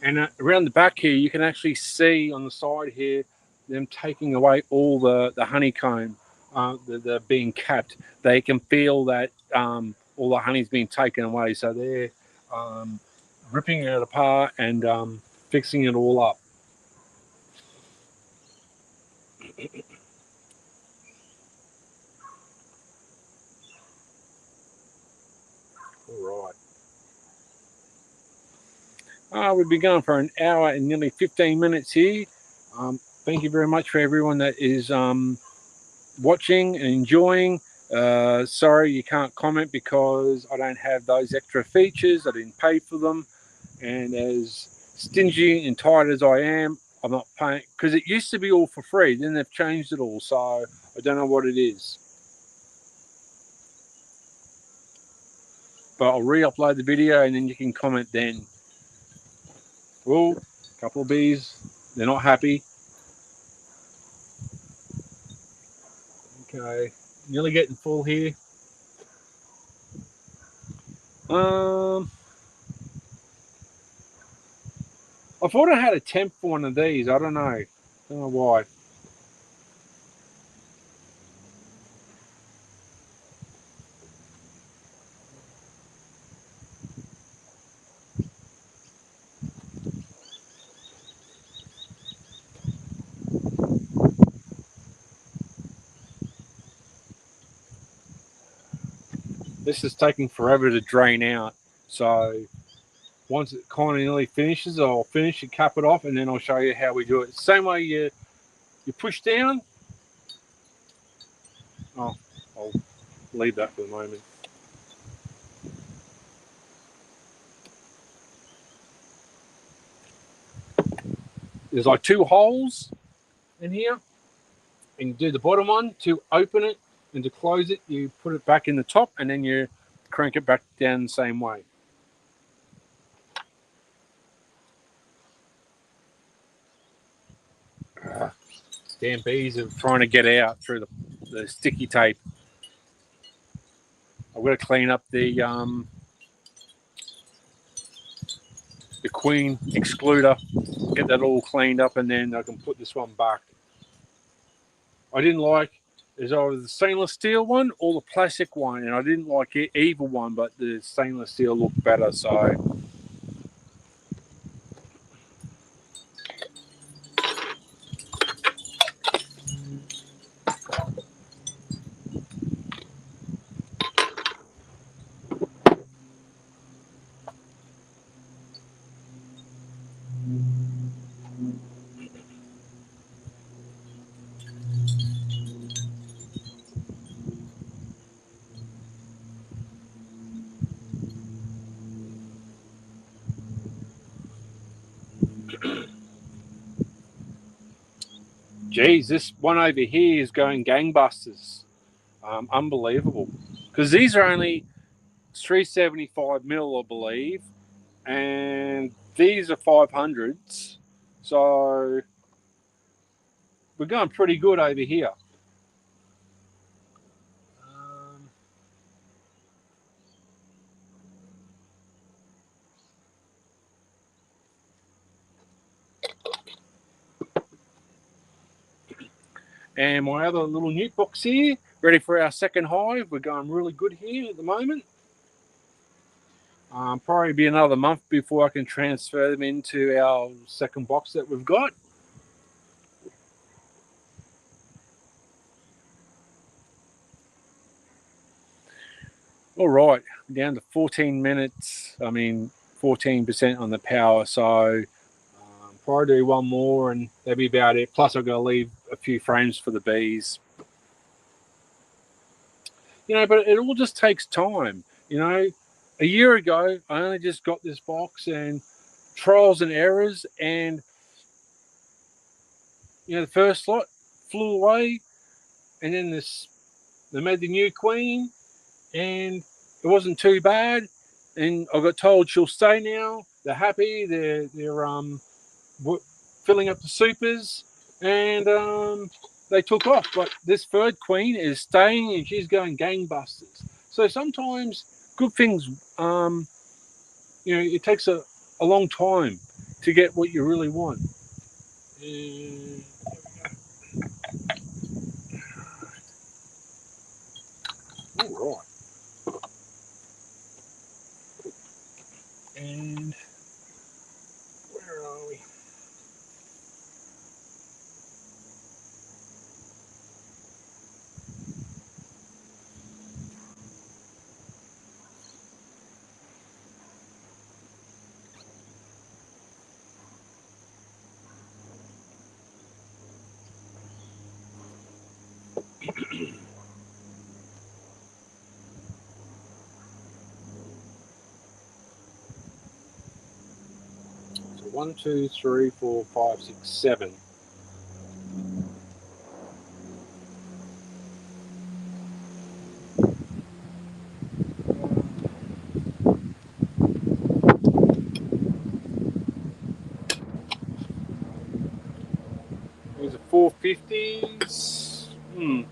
And around the back here, you can actually see on the side here them taking away all the honeycomb that are being capped. They can feel that all the honey's being taken away. So they're ripping it apart and fixing it all up. All right. We've been going for an hour and nearly 15 minutes here. Thank you very much for everyone that is watching and enjoying. Sorry you can't comment because I don't have those extra features. I didn't pay for them. And as stingy and tight as I am, I'm not paying, because it used to be all for free. Then they've changed it all. So I don't know what it is. But I'll re-upload the video and then you can comment then. Well, a couple of bees, they're not happy. Okay, nearly getting full here. I thought I had a temp for one of these. I don't know. Don't know why. This is taking forever to drain out. So once it kind of nearly finishes, I'll finish and cap it off, and then I'll show you how we do it. Same way you push down. Oh, I'll leave that for the moment. There's like 2 holes in here, and you do the bottom one to open it, and to close it, you put it back in the top, and then you crank it back down the same way. Damn bees are trying to get out through the sticky tape. I've got to clean up the queen excluder, get that all cleaned up, and then I can put this one back. I didn't like is either the stainless steel one or the plastic one, and I didn't like either one, but the stainless steel looked better. So geez, this one over here is going gangbusters. Unbelievable. Because these are only 375 mil, I believe, and these are 500s. So we're going pretty good over here. And my other little newt box here, ready for our second hive. We're going really good here at the moment. Probably be another month before I can transfer them into our second box that we've got. All right, down to 14 minutes. 14% on the power. So probably do one more and that'll be about it. Plus I've got to leave a few frames for the bees. But it all just takes time. A year ago, I only just got this box and trials and errors, and the first lot flew away, and then this they made the new queen, and it wasn't too bad. And I got told she'll stay now. They're happy. They're filling up the supers, and they took off. But this third queen is staying, and she's going gangbusters. So sometimes good things, it takes a long time to get what you really want. And all right. And where are we? So 1, 2, 3, 4, 5, 6, 7. These are 450s. Um,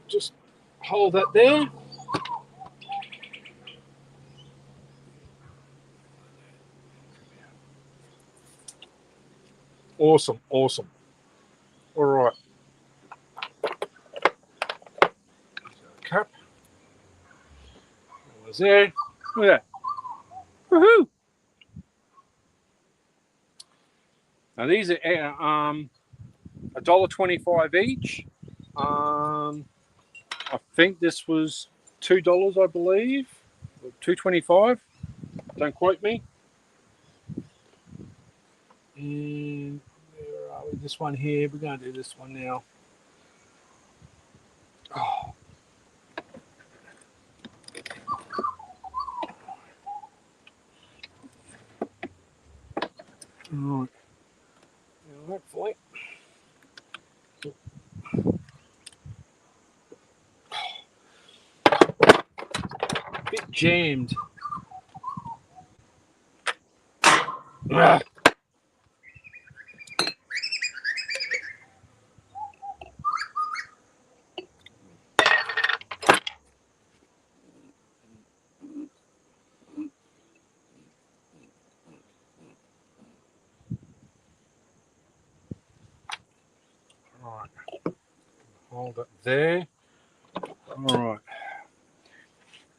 just hold that there. Awesome, awesome. All right. Cap. Was there? Look at that. Woohoo! Now these are $1.25 each. I think this was $2, I believe, $2.25. Don't quote me. And where are we? This one here. We're going to do this one now. Oh. Right. Now, hopefully. A bit jammed. Ah. Right. Hold it there. All right.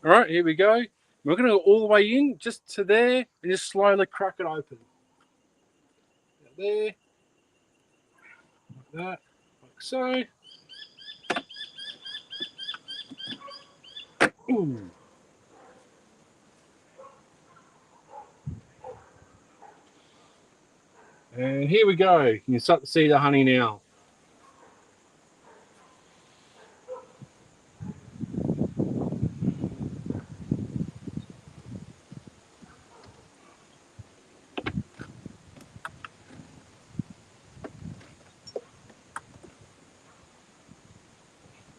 All right, here we go. We're going to go all the way in, just to there, and just slowly crack it open. There. Like that. Like so. Ooh. And here we go. You can start to see the honey now.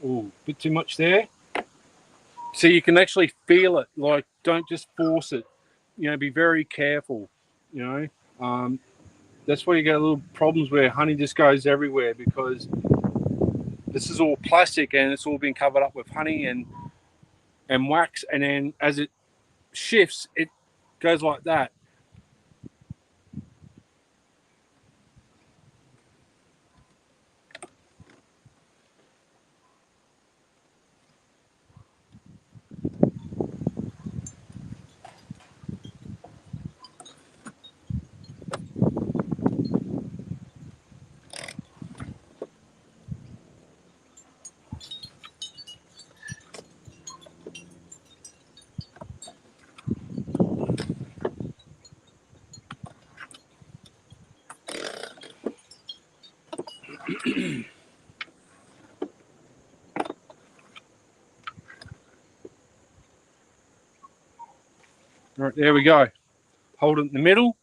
Ooh, bit too much there. So you can actually feel it. Like, don't just force it. Be very careful. That's where you get little problems where honey just goes everywhere, because this is all plastic and it's all been covered up with honey and wax, and then as it shifts, it goes like that. All right, there we go. Hold it in the middle.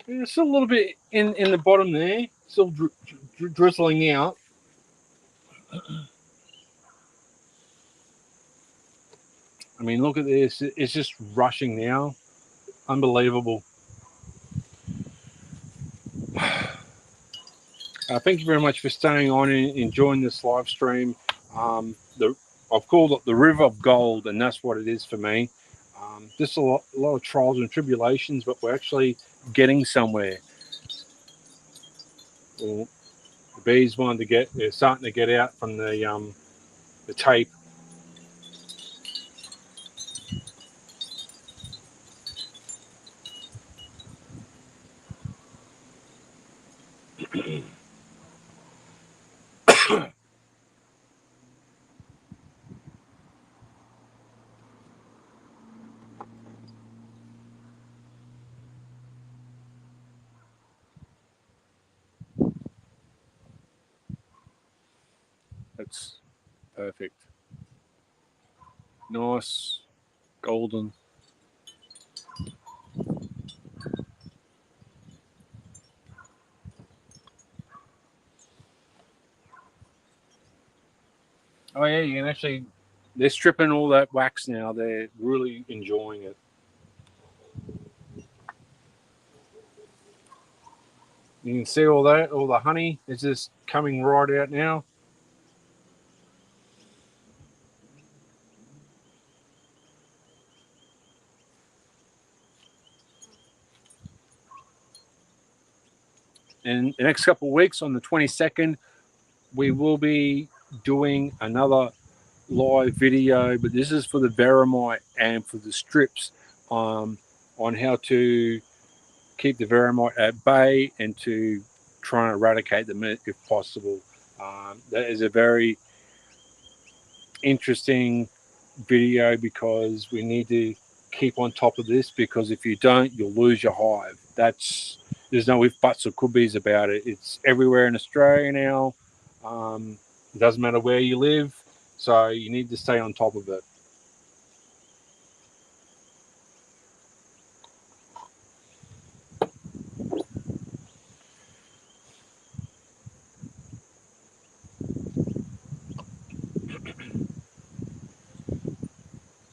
There's still a little bit in the bottom there, still drizzling out. I mean, look at this. It's just rushing now. Unbelievable. Thank you very much for staying on and enjoying this live stream. I've called it the River of Gold, and that's what it is for me. Just a lot of trials and tribulations, but we're actually getting somewhere. Well, the bees they're starting to get out from the tape. That's perfect. Nice, golden. Oh yeah, you can actually. They're stripping all that wax now. They're really enjoying it. You can see all that, all the honey is just coming right out now. In the next couple of weeks, on the 22nd, we will be doing another live video, but this is for the veramite and for the strips on how to keep the veramite at bay and to try and eradicate them if possible. That is a very interesting video because we need to keep on top of this, because if you don't, you'll lose your hive. There's no if, buts, or could be's about it. It's everywhere in Australia now. It doesn't matter where you live, so you need to stay on top of it.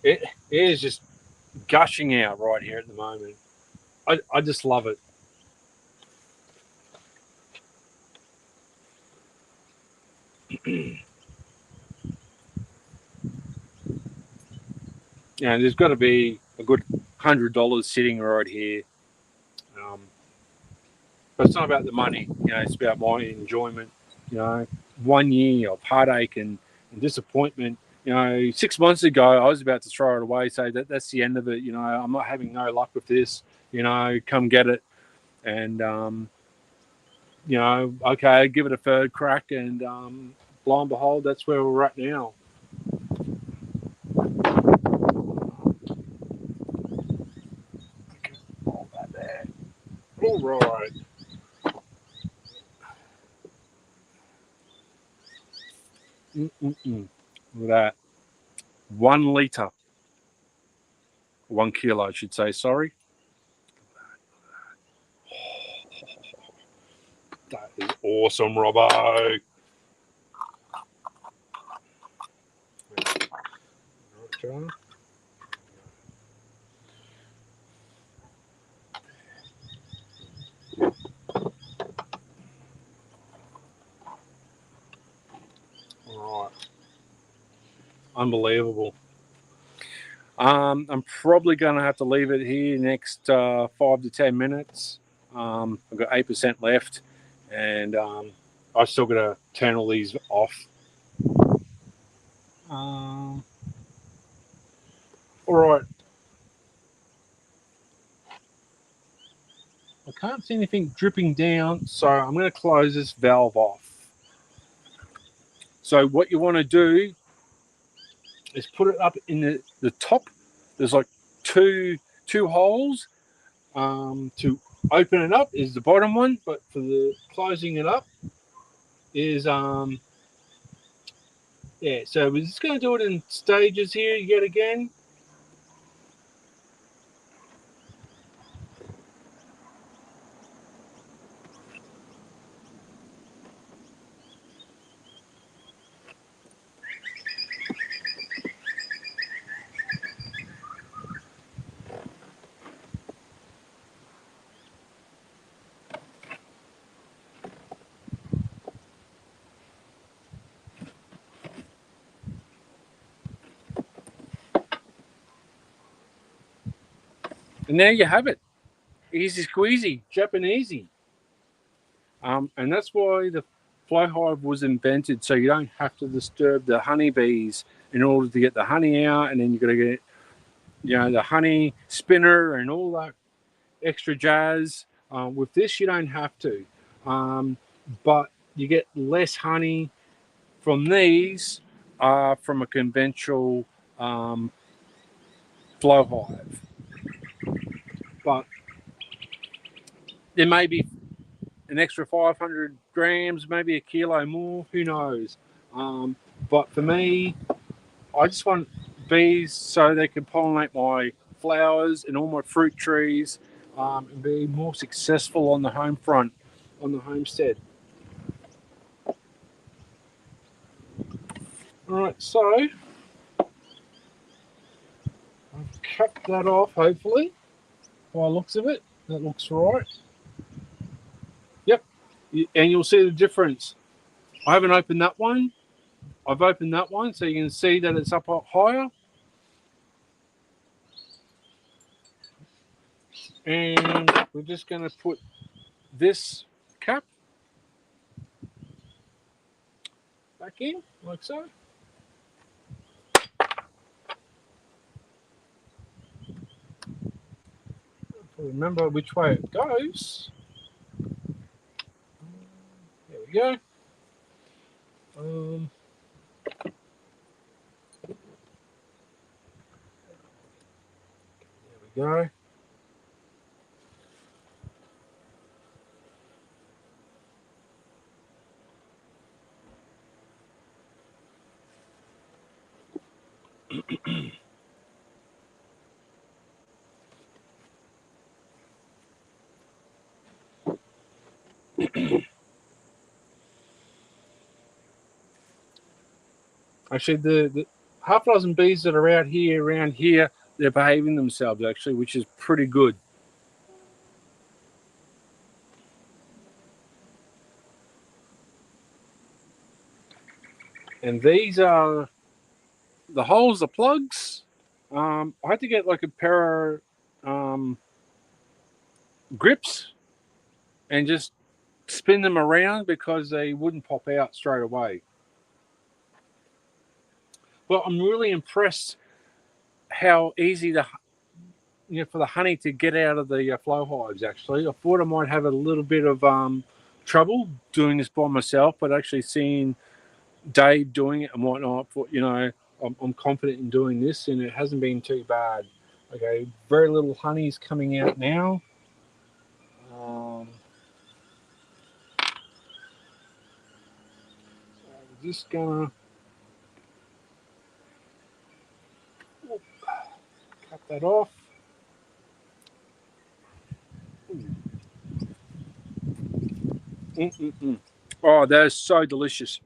It is just gushing out right here at the moment. I just love it. There's got to be a good $100 sitting right here. But it's not about the money, it's about my enjoyment. 1 year of heartache and disappointment. 6 months ago, I was about to throw it away, say that's the end of it. I'm not having no luck with this. Come get it. And, okay, give it a third crack. And lo and behold, that's where we're at now. All that there. All right. Look at that. 1 litre. 1 kilo, I should say. Sorry. That is awesome, Robbo. All right. Unbelievable. I'm probably going to have to leave it here next 5 to 10 minutes. I've got 8% left, and I've still got to turn all these off. All right. I can't see anything dripping down, so I'm going to close this valve off. So what you want to do is put it up in the top. There's like two holes to open it up is the bottom one, but for the closing it up is yeah. So we're just going to do it in stages here yet again. And there you have it. Easy squeezy, Japanesey. And that's why the fly hive was invented, so you don't have to disturb the honeybees in order to get the honey out, and then you've got to get, the honey spinner and all that extra jazz. With this, you don't have to, but you get less honey from these from a conventional flow hive. But there may be an extra 500 grams, maybe a kilo more, who knows. But for me, I just want bees so they can pollinate my flowers and all my fruit trees, and be more successful on the home front, on the homestead. All right, so I've cut that off, hopefully, by the looks of it. That looks right. Yep, and you'll see the difference. I haven't opened that one. I've opened that one, so you can see that it's up higher. And we're just going to put this cap back in, like so. Remember which way it goes. There we go. There we go. Actually, the half dozen bees that are out here, around here, they're behaving themselves, actually, which is pretty good. And these are the holes, the plugs. I had to get like a pair of grips and just spin them around because they wouldn't pop out straight away. Well, I'm really impressed how easy for the honey to get out of the flow hives. Actually, I thought I might have a little bit of trouble doing this by myself, but actually seeing Dave doing it and whatnot, I'm confident in doing this, and it hasn't been too bad. Okay, very little honey is coming out now. I'm just gonna cut that off. Oh, that is so delicious.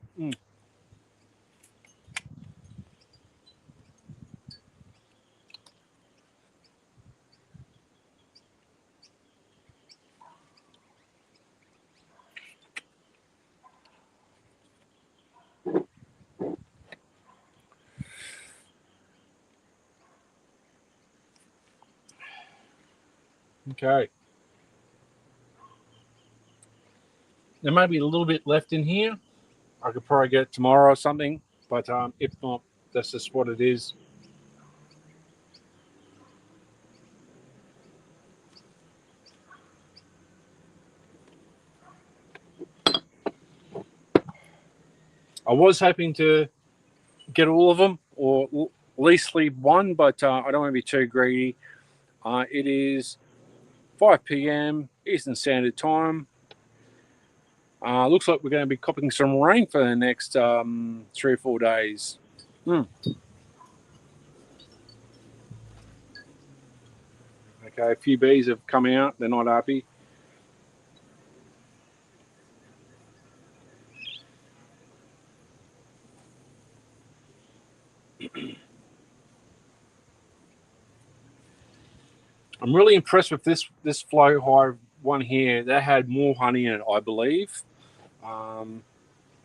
Okay. There may be a little bit left in here. I could probably get it tomorrow or something, but if not, that's just what it is. I was hoping to get all of them, or at least leave one, but I don't want to be too greedy. It is 5 p.m. Eastern Standard Time. Looks like we're going to be copping some rain for the next 3 or 4 days. Okay, a few bees have come out. They're not happy. I'm really impressed with this Flow Hive one here. That had more honey in it, I believe.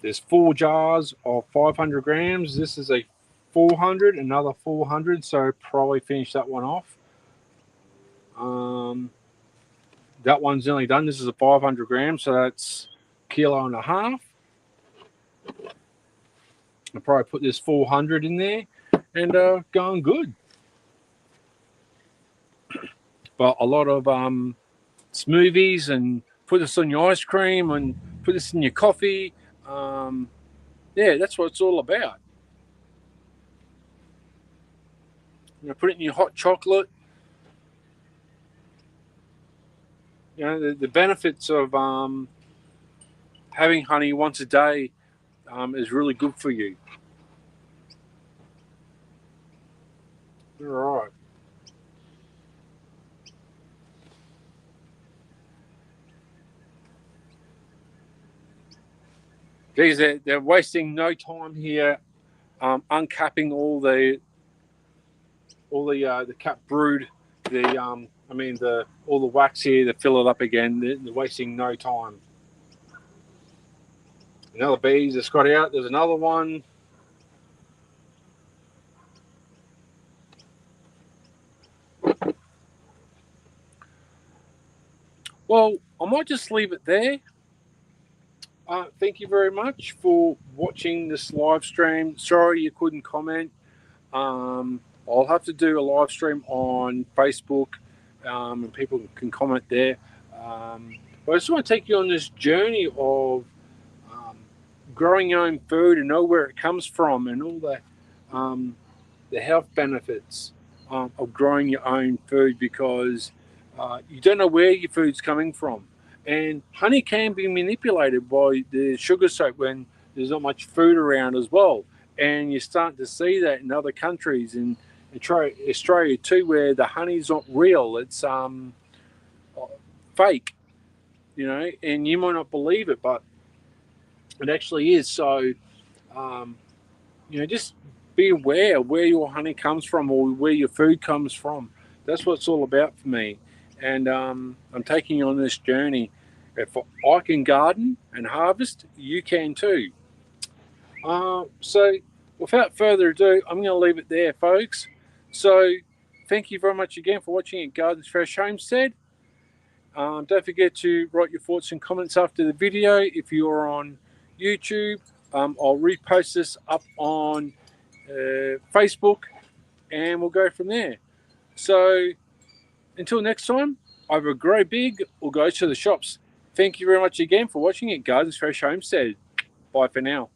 There's 4 jars of 500 grams. This is a 400, another 400, so probably finish that one off. That one's nearly done. This is a 500 grams, so that's 1.5 kilos. I'll probably put this 400 in there, and going good. But a lot of smoothies, and put this on your ice cream, and put this in your coffee. Yeah, that's what it's all about. Put it in your hot chocolate. The benefits of having honey once a day is really good for you. All right. They're wasting no time here, uncapping all the cap brood, all the wax here to fill it up again. They're wasting no time. Another bees that's got out. There's another one. Well, I might just leave it there. Thank you very much for watching this live stream. Sorry you couldn't comment. I'll have to do a live stream on Facebook, and people can comment there. But I just want to take you on this journey of growing your own food and know where it comes from, and all the health benefits of growing your own food, because you don't know where your food's coming from. And honey can be manipulated by the sugar soap when there's not much food around as well. And you're starting to see that in other countries, and Australia too, where the honey's not real. It's fake, and you might not believe it, but it actually is. So, just be aware where your honey comes from, or where your food comes from. That's what it's all about for me. And I'm taking you on this journey. If I can garden and harvest, you can too. So without further ado, I'm going to leave it there, folks. So thank you very much again for watching at Gardens Fresh Homestead. Don't forget to write your thoughts and comments after the video. If you're on YouTube, I'll repost this up on Facebook, and we'll go from there. So until next time, either grow big or go to the shops. Thank you very much again for watching at Gardens Fresh Homestead. Bye for now.